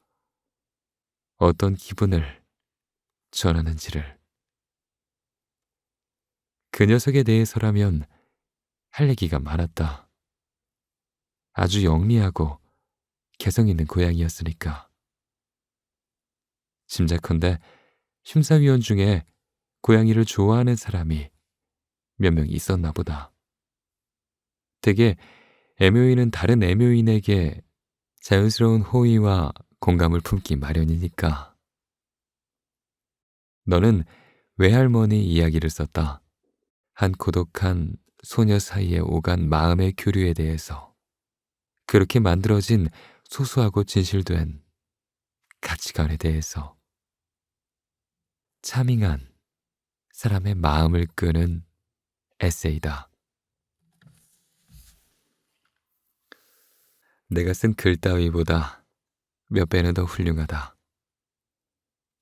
어떤 기분을 전하는지를. 그 녀석에 대해서라면 할 얘기가 많았다. 아주 영리하고 개성 있는 고양이였으니까. 짐작컨대 심사위원 중에 고양이를 좋아하는 사람이 몇 명 있었나 보다. 대개 애묘인은 다른 애묘인에게 자연스러운 호의와 공감을 품기 마련이니까. 너는 외할머니 이야기를 썼다. 한 고독한 소녀 사이에 오간 마음의 교류에 대해서, 그렇게 만들어진 소소하고 진실된 가치관에 대해서, 차밍한 사람의 마음을 끄는 에세이다. 내가 쓴 글 따위보다 몇 배는 더 훌륭하다.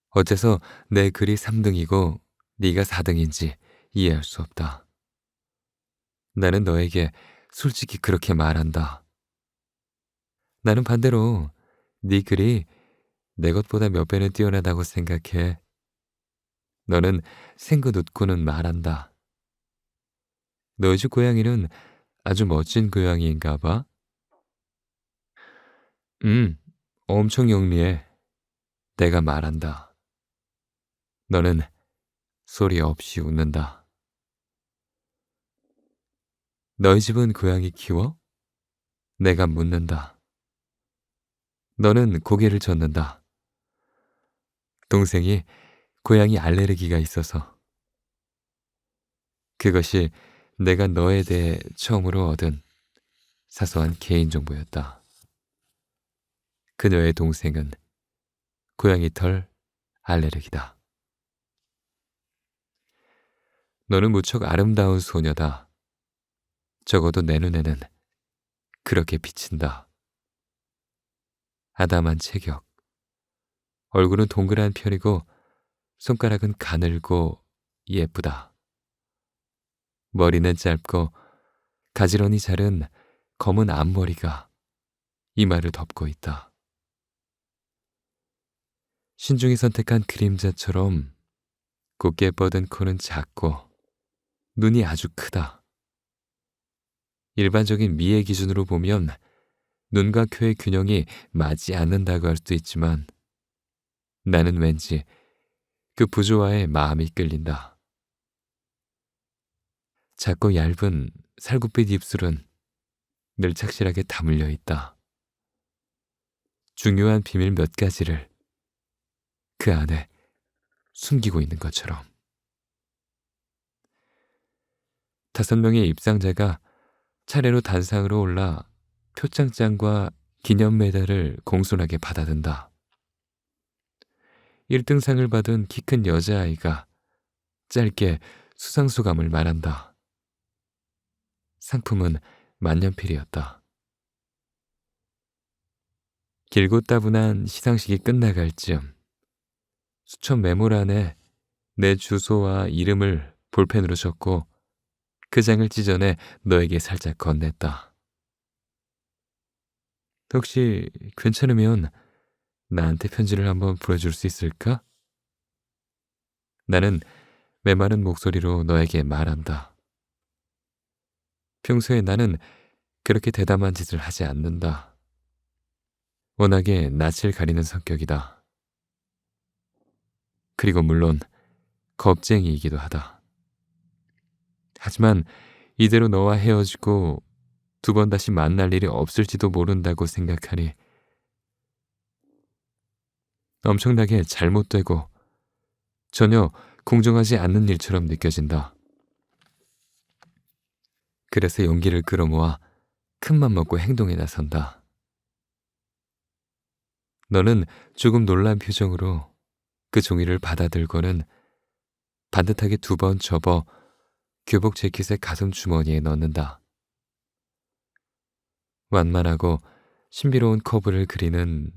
어째서 내 글이 3등이고 네가 4등인지 이해할 수 없다. 나는 너에게 솔직히 그렇게 말한다. 나는 반대로 네 글이 내 것보다 몇 배는 뛰어나다고 생각해. 너는 생긋 웃고는 말한다. 너희 집 고양이는 아주 멋진 고양이인가 봐. 엄청 영리해. 내가 말한다. 너는 소리 없이 웃는다. 너희 집은 고양이 키워? 내가 묻는다. 너는 고개를 젓는다. 동생이 고양이 알레르기가 있어서. 그것이 내가 너에 대해 처음으로 얻은 사소한 개인정보였다. 그녀의 동생은 고양이 털 알레르기다. 너는 무척 아름다운 소녀다. 적어도 내 눈에는 그렇게 비친다. 아담한 체격, 얼굴은 동그란 편이고 손가락은 가늘고 예쁘다. 머리는 짧고 가지런히 자른 검은 앞머리가 이마를 덮고 있다. 신중히 선택한 그림자처럼 곱게 뻗은 코는 작고 눈이 아주 크다. 일반적인 미의 기준으로 보면 눈과 코의 균형이 맞지 않는다고 할 수도 있지만 나는 왠지 그 부조화에 마음이 끌린다. 작고 얇은 살구빛 입술은 늘 착실하게 다물려 있다. 중요한 비밀 몇 가지를 그 안에 숨기고 있는 것처럼. 5명의 입상자가 차례로 단상으로 올라 표창장과 기념 메달을 공손하게 받아든다. 1등상을 받은 키 큰 여자아이가 짧게 수상소감을 말한다. 상품은 만년필이었다. 길고 따분한 시상식이 끝나갈 즈음 수첩 메모를 안에 내 주소와 이름을 볼펜으로 적고 그 장을 찢어내 너에게 살짝 건넸다. 혹시 괜찮으면 나한테 편지를 한번 보내줄 수 있을까? 나는 메마른 목소리로 너에게 말한다. 평소에 나는 그렇게 대담한 짓을 하지 않는다. 워낙에 낯을 가리는 성격이다. 그리고 물론 겁쟁이이기도 하다. 하지만 이대로 너와 헤어지고 두 번 다시 만날 일이 없을지도 모른다고 생각하니 엄청나게 잘못되고 전혀 공정하지 않는 일처럼 느껴진다. 그래서 용기를 끌어모아 큰맘 먹고 행동에 나선다. 너는 조금 놀란 표정으로 그 종이를 받아들고는 반듯하게 두 번 접어 교복 재킷의 가슴 주머니에 넣는다. 완만하고 신비로운 커브를 그리는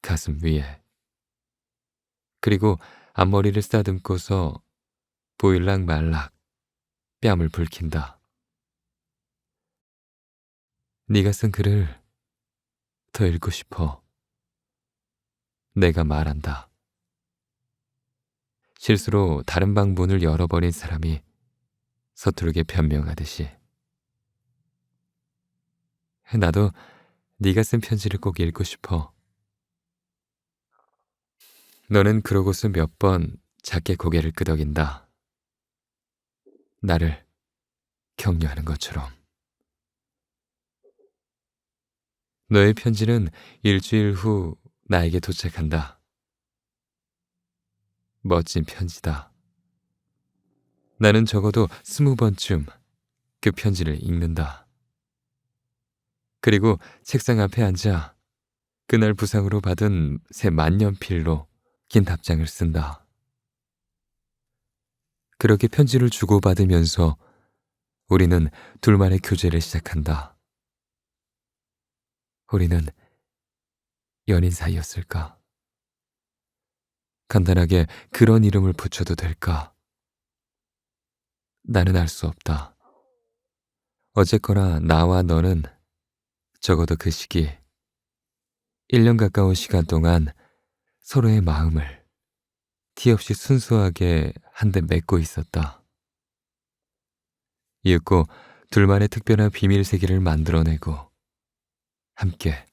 가슴 위에, 그리고 앞머리를 쓰다듬고서 보일락 말락 뺨을 붉힌다. 네가 쓴 글을 더 읽고 싶어. 내가 말한다. 실수로 다른 방 문을 열어버린 사람이 서투르게 변명하듯이. 나도 네가 쓴 편지를 꼭 읽고 싶어. 너는 그러고서 몇 번 작게 고개를 끄덕인다. 나를 격려하는 것처럼. 너의 편지는 일주일 후 나에게 도착한다. 멋진 편지다. 나는 적어도 20번쯤 그 편지를 읽는다. 그리고 책상 앞에 앉아 그날 부상으로 받은 새 만년필로 긴 답장을 쓴다. 그렇게 편지를 주고받으면서 우리는 둘만의 교제를 시작한다. 우리는 연인 사이였을까? 간단하게 그런 이름을 붙여도 될까? 나는 알 수 없다. 어쨌거나 나와 너는 적어도 그 시기 1년 가까운 시간 동안 서로의 마음을 티 없이 순수하게 한데 맺고 있었다. 이윽고 둘만의 특별한 비밀 세계를 만들어내고 함께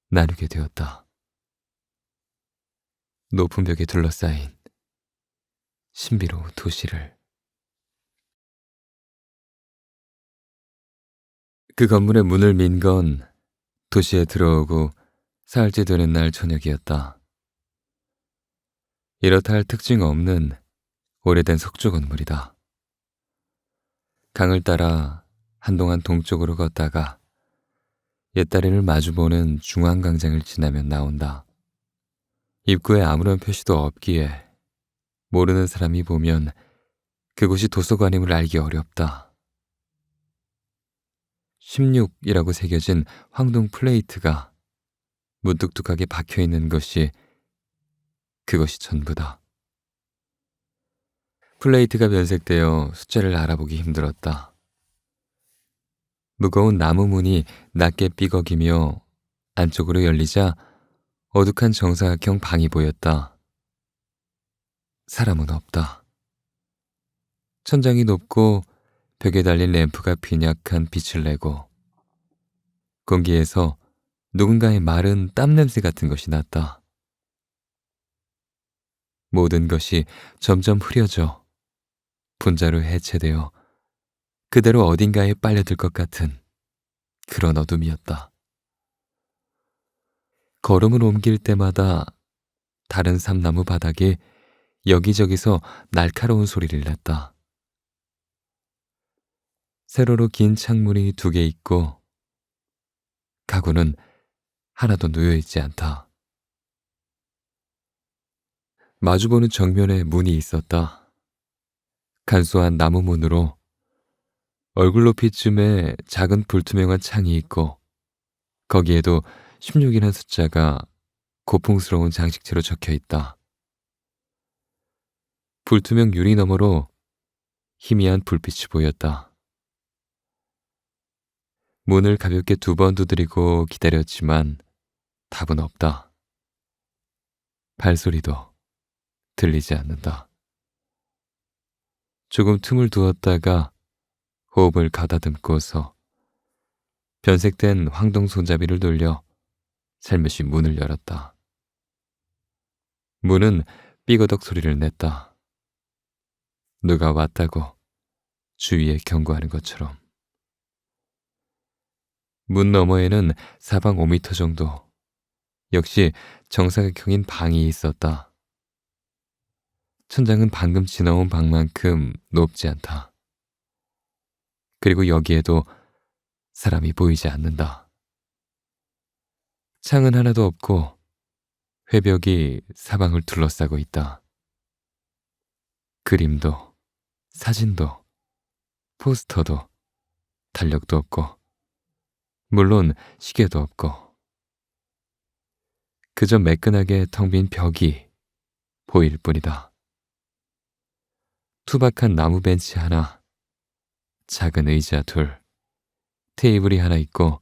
나누게 되었다. 높은 벽에 둘러싸인 신비로운 도시를. 그 건물의 문을 민 건 도시에 들어오고 사흘째 되는 날 저녁이었다. 이렇다 할 특징 없는 오래된 석조 건물이다. 강을 따라 한동안 동쪽으로 걷다가 옛다리를 마주보는 중앙광장을 지나면 나온다. 입구에 아무런 표시도 없기에 모르는 사람이 보면 그곳이 도서관임을 알기 어렵다. 16이라고 새겨진 황동 플레이트가 무뚝뚝하게 박혀있는 것이 그것이 전부다. 플레이트가 변색되어 숫자를 알아보기 힘들었다. 무거운 나무 문이 낮게 삐걱이며 안쪽으로 열리자 어둑한 정사각형 방이 보였다. 사람은 없다. 천장이 높고 벽에 달린 램프가 빈약한 빛을 내고 공기에서 누군가의 마른 땀 냄새 같은 것이 났다. 모든 것이 점점 흐려져 분자로 해체되어 그대로 어딘가에 빨려들 것 같은 그런 어둠이었다. 걸음을 옮길 때마다 다른 삼나무 바닥에 여기저기서 날카로운 소리를 냈다. 세로로 긴 창문이 2개 있고 가구는 하나도 놓여있지 않다. 마주보는 정면에 문이 있었다. 간소한 나무 문으로 얼굴 높이쯤에 작은 불투명한 창이 있고 거기에도 16이라는 숫자가 고풍스러운 장식체로 적혀 있다. 불투명 유리 너머로 희미한 불빛이 보였다. 문을 가볍게 2번 두드리고 기다렸지만 답은 없다. 발소리도 들리지 않는다. 조금 틈을 두었다가 호흡을 가다듬고서 변색된 황동 손잡이를 돌려 살며시 문을 열었다. 문은 삐거덕 소리를 냈다. 누가 왔다고 주위에 경고하는 것처럼. 문 너머에는 사방 5미터 정도, 역시 정사각형인 방이 있었다. 천장은 방금 지나온 방만큼 높지 않다. 그리고 여기에도 사람이 보이지 않는다. 창은 하나도 없고 회벽이 사방을 둘러싸고 있다. 그림도, 사진도, 포스터도, 달력도 없고, 물론 시계도 없고, 그저 매끈하게 텅 빈 벽이 보일 뿐이다. 투박한 나무 벤치 하나, 작은 의자 둘, 테이블이 하나 있고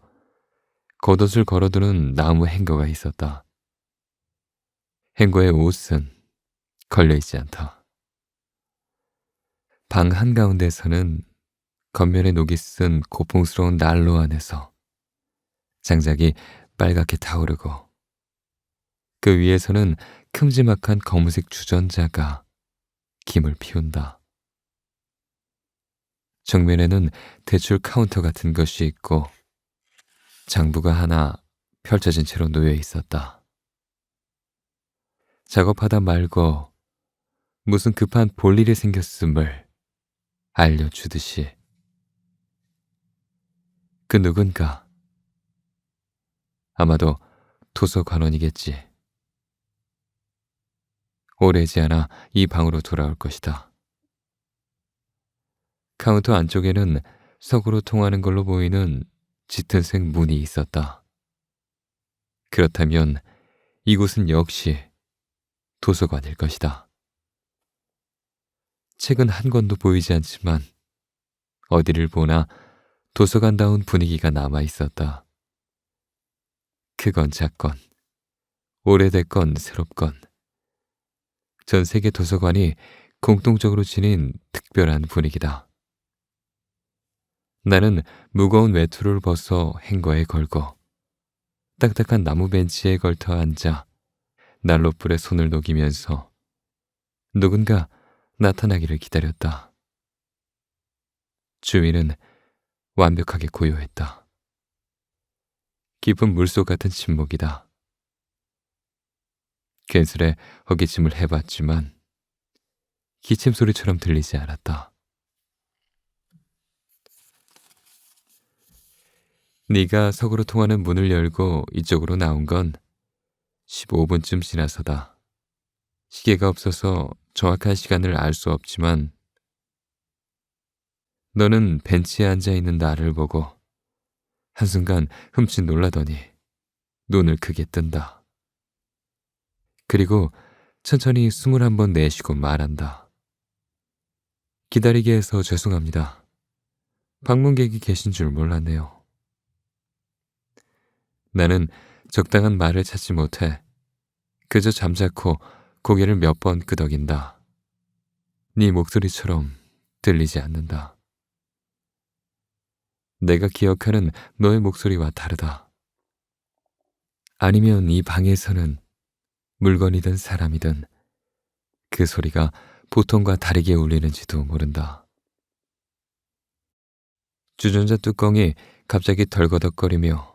겉옷을 걸어두는 나무 행거가 있었다. 행거의 옷은 걸려있지 않다. 방 한가운데서는 겉면에 녹이 쓴 고풍스러운 난로 안에서 장작이 빨갛게 타오르고 그 위에서는 큼지막한 검은색 주전자가 김을 피운다. 정면에는 대출 카운터 같은 것이 있고 장부가 하나 펼쳐진 채로 놓여 있었다. 작업하다 말고 무슨 급한 볼일이 생겼음을 알려주듯이. 그 누군가, 아마도 도서관원이겠지. 오래지 않아 이 방으로 돌아올 것이다. 카운터 안쪽에는 서구로 통하는 걸로 보이는 짙은색 문이 있었다. 그렇다면 이곳은 역시 도서관일 것이다. 책은 한 권도 보이지 않지만 어디를 보나 도서관다운 분위기가 남아 있었다. 크건 작건, 오래됐건 새롭건 전 세계 도서관이 공통적으로 지닌 특별한 분위기다. 나는 무거운 외투를 벗어 행거에 걸고 딱딱한 나무 벤치에 걸터 앉아 난로불에 손을 녹이면서 누군가 나타나기를 기다렸다. 주위는 완벽하게 고요했다. 깊은 물속 같은 침묵이다. 괜스레 허기짐을 해봤지만 기침 소리처럼 들리지 않았다. 네가 서구로 통하는 문을 열고 이쪽으로 나온 건 15분쯤 지나서다. 시계가 없어서 정확한 시간을 알 수 없지만 너는 벤치에 앉아있는 나를 보고 한순간 흠칫 놀라더니 눈을 크게 뜬다. 그리고 천천히 숨을 한 번 내쉬고 말한다. 기다리게 해서 죄송합니다. 방문객이 계신 줄 몰랐네요. 나는 적당한 말을 찾지 못해 그저 잠자코 고개를 몇 번 끄덕인다. 네 목소리처럼 들리지 않는다. 내가 기억하는 너의 목소리와 다르다. 아니면 이 방에서는 물건이든 사람이든 그 소리가 보통과 다르게 울리는지도 모른다. 주전자 뚜껑이 갑자기 덜거덕거리며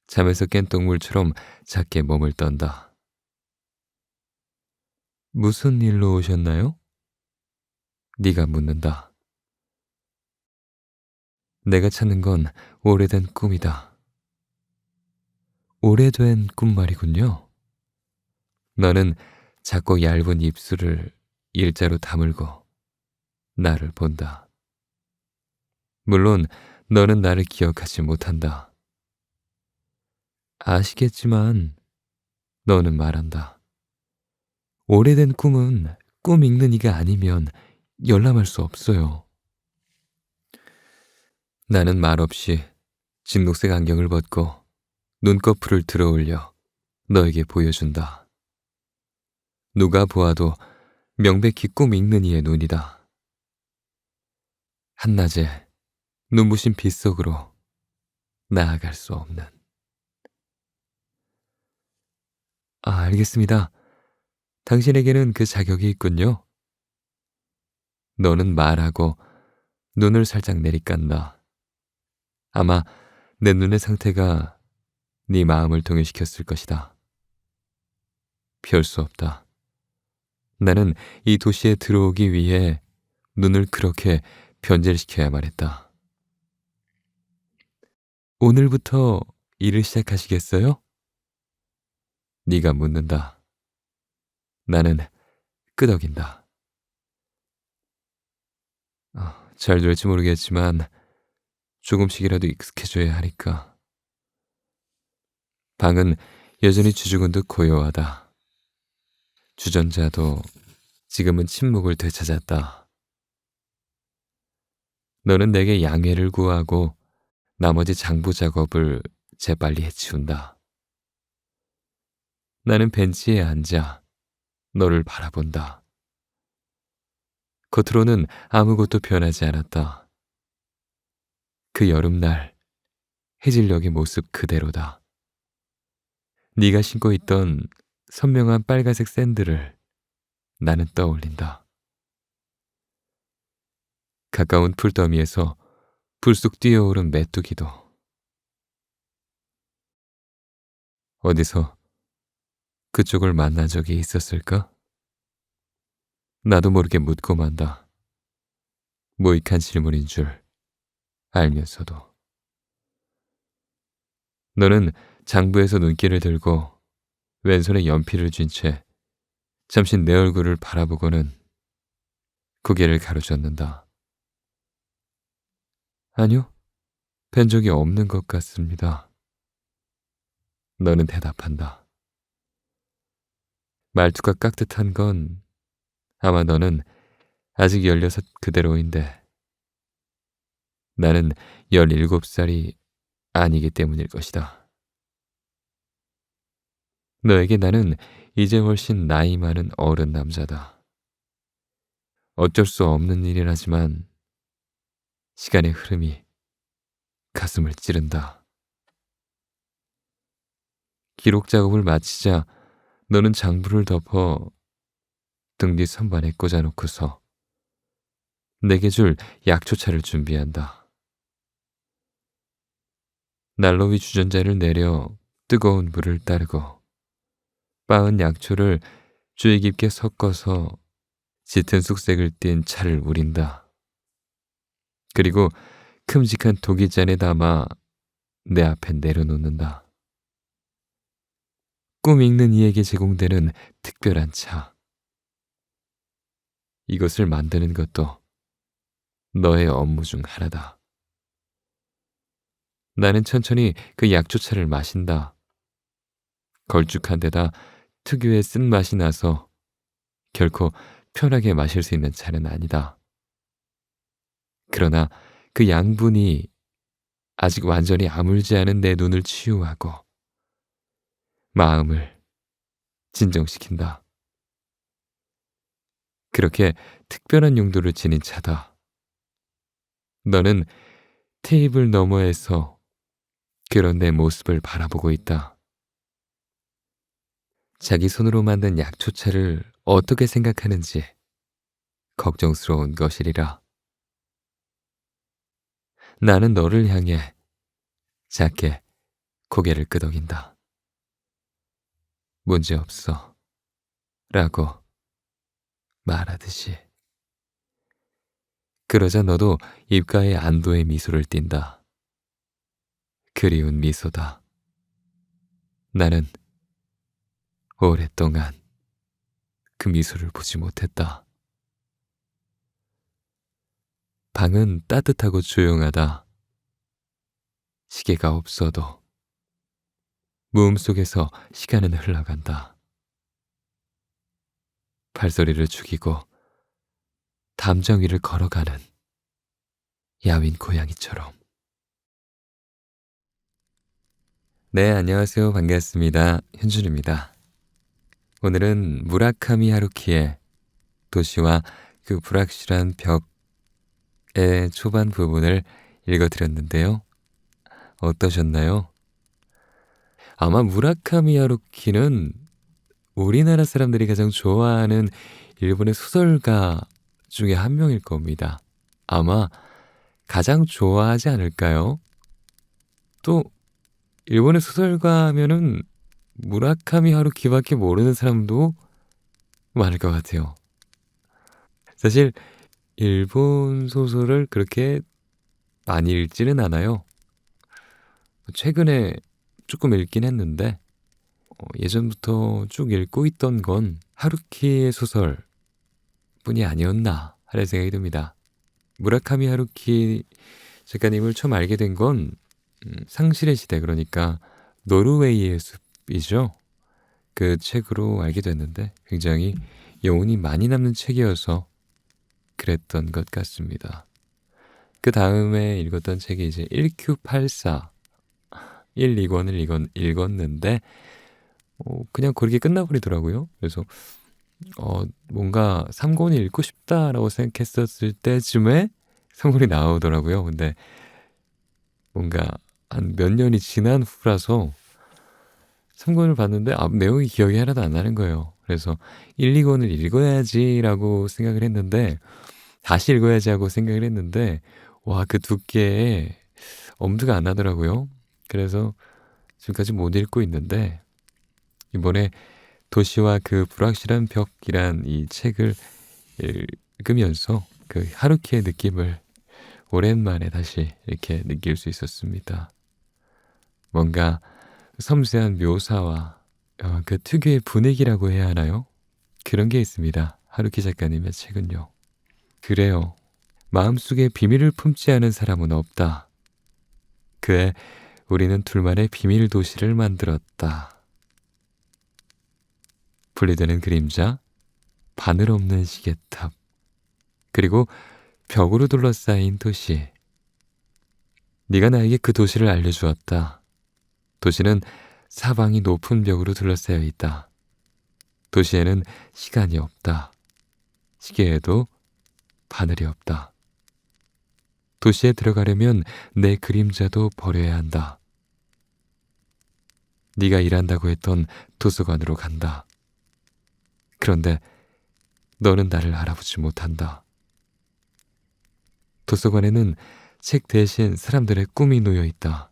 잠에서 깬 동물처럼 작게 몸을 떤다. 무슨 일로 오셨나요? 네가 묻는다. 내가 찾는 건 오래된 꿈이다. 오래된 꿈 말이군요. 너는 작고 얇은 입술을 일자로 다물고 나를 본다. 물론 너는 나를 기억하지 못한다. 아시겠지만 너는 말한다. 오래된 꿈은 꿈 읽는 이가 아니면 열람할 수 없어요. 나는 말없이 진녹색 안경을 벗고 눈꺼풀을 들어올려 너에게 보여준다. 누가 보아도 명백히 꿈 읽는 이의 눈이다. 한낮에 눈부신 빛 속으로 나아갈 수 없는. 알겠습니다. 당신에게는 그 자격이 있군요. 너는 말하고 눈을 살짝 내리깐다. 아마 내 눈의 상태가 네 마음을 동요시켰을 것이다. 별 수 없다. 나는 이 도시에 들어오기 위해 눈을 그렇게 변질시켜야만 했다. 오늘부터 일을 시작하시겠어요? 네가 묻는다. 나는 끄덕인다. 잘 될지 모르겠지만 조금씩이라도 익숙해져야 하니까. 방은 여전히 주죽은 듯 고요하다. 주전자도 지금은 침묵을 되찾았다. 너는 내게 양해를 구하고 나머지 장부 작업을 재빨리 해치운다. 나는 벤치에 앉아 너를 바라본다. 겉으로는 아무것도 변하지 않았다. 그 여름날 해질녘의 모습 그대로다. 네가 신고 있던 선명한 빨간색 샌들을 나는 떠올린다. 가까운 풀더미에서 불쑥 뛰어오른 메뚜기도. 어디서 그쪽을 만난 적이 있었을까? 나도 모르게 묻고 만다. 무익한 질문인 줄 알면서도. 너는 장부에서 눈길을 들고 왼손에 연필을 쥔 채 잠시 내 얼굴을 바라보고는 고개를 가로젓는다. 아니요, 뵌 적이 없는 것 같습니다. 너는 대답한다. 말투가 깍듯한 건 아마 너는 아직 16 그대로인데 나는 17살이 아니기 때문일 것이다. 너에게 나는 이제 훨씬 나이 많은 어른 남자다. 어쩔 수 없는 일이라지만 시간의 흐름이 가슴을 찌른다. 기록 작업을 마치자 너는 장부를 덮어 등 뒤 선반에 꽂아놓고서 내게 줄 약초차를 준비한다. 난로 위 주전자를 내려 뜨거운 물을 따르고 빻은 약초를 주의 깊게 섞어서 짙은 쑥색을 띤 차를 우린다. 그리고 큼직한 도기잔에 담아 내 앞에 내려놓는다. 꿈 읽는 이에게 제공되는 특별한 차. 이것을 만드는 것도 너의 업무 중 하나다. 나는 천천히 그 약초차를 마신다. 걸쭉한 데다 특유의 쓴맛이 나서 결코 편하게 마실 수 있는 차는 아니다. 그러나 그 양분이 아직 완전히 아물지 않은 내 눈을 치유하고 마음을 진정시킨다. 그렇게 특별한 용도를 지닌 차다. 너는 테이블 너머에서 그런 내 모습을 바라보고 있다. 자기 손으로 만든 약초차를 어떻게 생각하는지 걱정스러운 것이리라. 나는 너를 향해 작게 고개를 끄덕인다. 문제없어 라고 말하듯이. 그러자 너도 입가에 안도의 미소를 띈다. 그리운 미소다. 나는 오랫동안 그 미소를 보지 못했다. 방은 따뜻하고 조용하다. 시계가 없어도 무음 속에서 시간은 흘러간다. 발소리를 죽이고 담장 위를 걸어가는 야윈 고양이처럼. 네, 안녕하세요. 반갑습니다. 현준입니다. 오늘은 무라카미 하루키의 도시와 그 불확실한 벽의 초반 부분을 읽어드렸는데요. 어떠셨나요? 아마 무라카미 하루키는 우리나라 사람들이 가장 좋아하는 일본의 소설가 중에 한 명일 겁니다. 아마 가장 좋아하지 않을까요? 또 일본의 소설가 하면은 무라카미 하루키밖에 모르는 사람도 많을 것 같아요. 사실 일본 소설을 그렇게 많이 읽지는 않아요. 최근에 조금 읽긴 했는데 예전부터 쭉 읽고 있던 건 하루키의 소설뿐이 아니었나 하는 생각이 듭니다. 무라카미 하루키 작가님을 처음 알게 된 건 상실의 시대, 그러니까 노르웨이의 숲이죠. 그 책으로 알게 됐는데 굉장히 여운이 많이 남는 책이어서 그랬던 것 같습니다. 그 다음에 읽었던 책이 이제 1Q84 1, 2권을 읽었는데 그냥 그렇게 끝나버리더라고요. 그래서 뭔가 3권을 읽고 싶다라고 생각했었을 때쯤에 3권이 나오더라고요. 근데 뭔가 한 몇 년이 지난 후라서 3권을 봤는데 내용이 기억이 하나도 안 나는 거예요. 그래서 1, 2권을 읽어야지라고 생각을 했는데 다시 읽어야지 하고 생각을 했는데 와, 그 두께에 엄두가 안 나더라고요. 그래서 지금까지 못 읽고 있는데 이번에 도시와 그 불확실한 벽이란 이 책을 읽으면서 그 하루키의 느낌을 오랜만에 다시 이렇게 느낄 수 있었습니다. 뭔가 섬세한 묘사와 그 특유의 분위기라고 해야 하나요? 그런 게 있습니다. 하루키 작가님의 책은요. 그래요. 마음속에 비밀을 품지 않은 사람은 없다. 그에 우리는 둘만의 비밀 도시를 만들었다. 분리되는 그림자, 바늘 없는 시계탑, 그리고 벽으로 둘러싸인 도시. 네가 나에게 그 도시를 알려주었다. 도시는 사방이 높은 벽으로 둘러싸여 있다. 도시에는 시간이 없다. 시계에도 바늘이 없다. 도시에 들어가려면 내 그림자도 버려야 한다. 네가 일한다고 했던 도서관으로 간다. 그런데 너는 나를 알아보지 못한다. 도서관에는 책 대신 사람들의 꿈이 놓여 있다.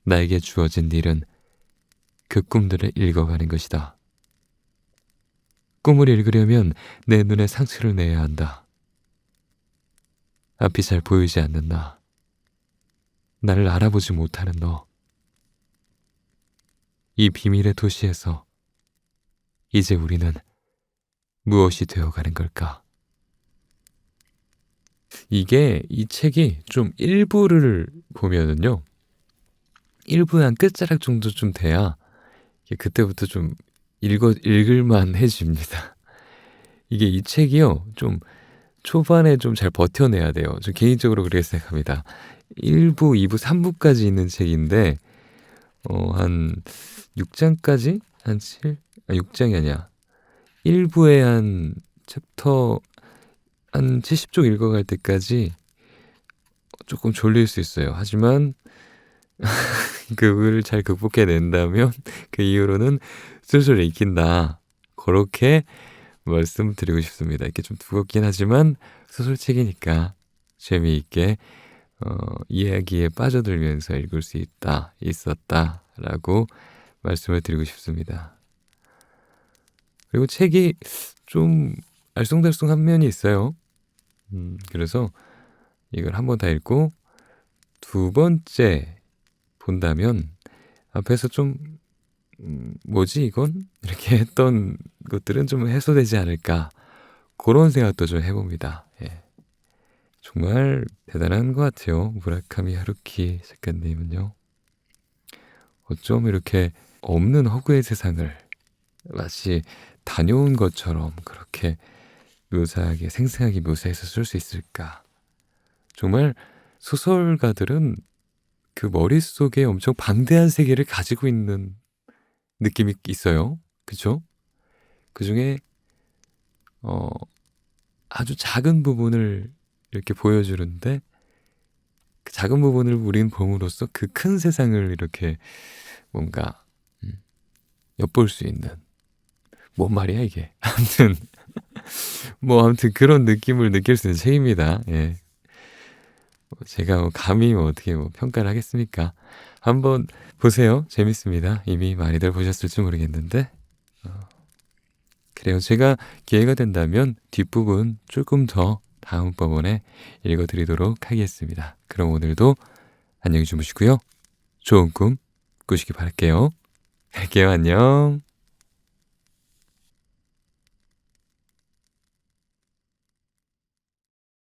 나에게 주어진 일은 그 꿈들을 읽어가는 것이다. 꿈을 읽으려면 내 눈에 상처를 내야 한다. 앞이 잘 보이지 않는 나, 나를 알아보지 못하는 너, 이 비밀의 도시에서 이제 우리는 무엇이 되어가는 걸까? 이 책이 좀 일부를 보면은요, 일부의 한 끝자락 정도 좀 돼야 그때부터 좀 읽을만 해집니다. 이 책이요, 좀 초반에 좀 잘 버텨내야 돼요. 저 개인적으로 그렇게 생각합니다. 1부, 2부, 3부까지 있는 책인데 한 6장까지? 한 6장이 아니야. 1부에 한 챕터 한 70쪽 읽어갈 때까지 조금 졸릴 수 있어요. 하지만 그걸 잘 극복해낸다면 그 이후로는 술술 읽힌다. 그렇게 말씀드리고 싶습니다. 이렇게 좀 두껍긴 하지만 소설책이니까 재미있게 이야기에 빠져들면서 읽을 수 있었다라고 말씀을 드리고 싶습니다. 그리고 책이 좀 알쏭달쏭한 면이 있어요. 그래서 이걸 한 번 다 읽고 두 번째 본다면 앞에서 좀 뭐지 이건? 이렇게 했던 것들은 좀 해소되지 않을까, 그런 생각도 좀 해봅니다. 예. 정말 대단한 것 같아요. 무라카미 하루키 작가님은요. 어쩜 이렇게 없는 허구의 세상을 마치 다녀온 것처럼 그렇게 묘사하게, 생생하게 묘사해서 쓸 수 있을까. 정말 소설가들은 그 머릿속에 엄청 방대한 세계를 가지고 있는 느낌이 있어요. 그쵸? 그 중에 아주 작은 부분을 이렇게 보여주는데 그 작은 부분을 우린 봄으로써 그 큰 세상을 이렇게 뭔가 엿볼 수 있는, 뭔 말이야 이게. 아무튼 뭐 아무튼 그런 느낌을 느낄 수 있는 책입니다. 예. 제가 뭐 감히 뭐 어떻게 뭐 평가를 하겠습니까? 한번 보세요. 재밌습니다. 이미 많이들 보셨을지 모르겠는데. 어 그래요. 제가 기회가 된다면 뒷부분 조금 더 다음번에 읽어 드리도록 하겠습니다. 그럼 오늘도 안녕히 주무시고요. 좋은 꿈 꾸시기 바랄게요. 갈게요. 안녕.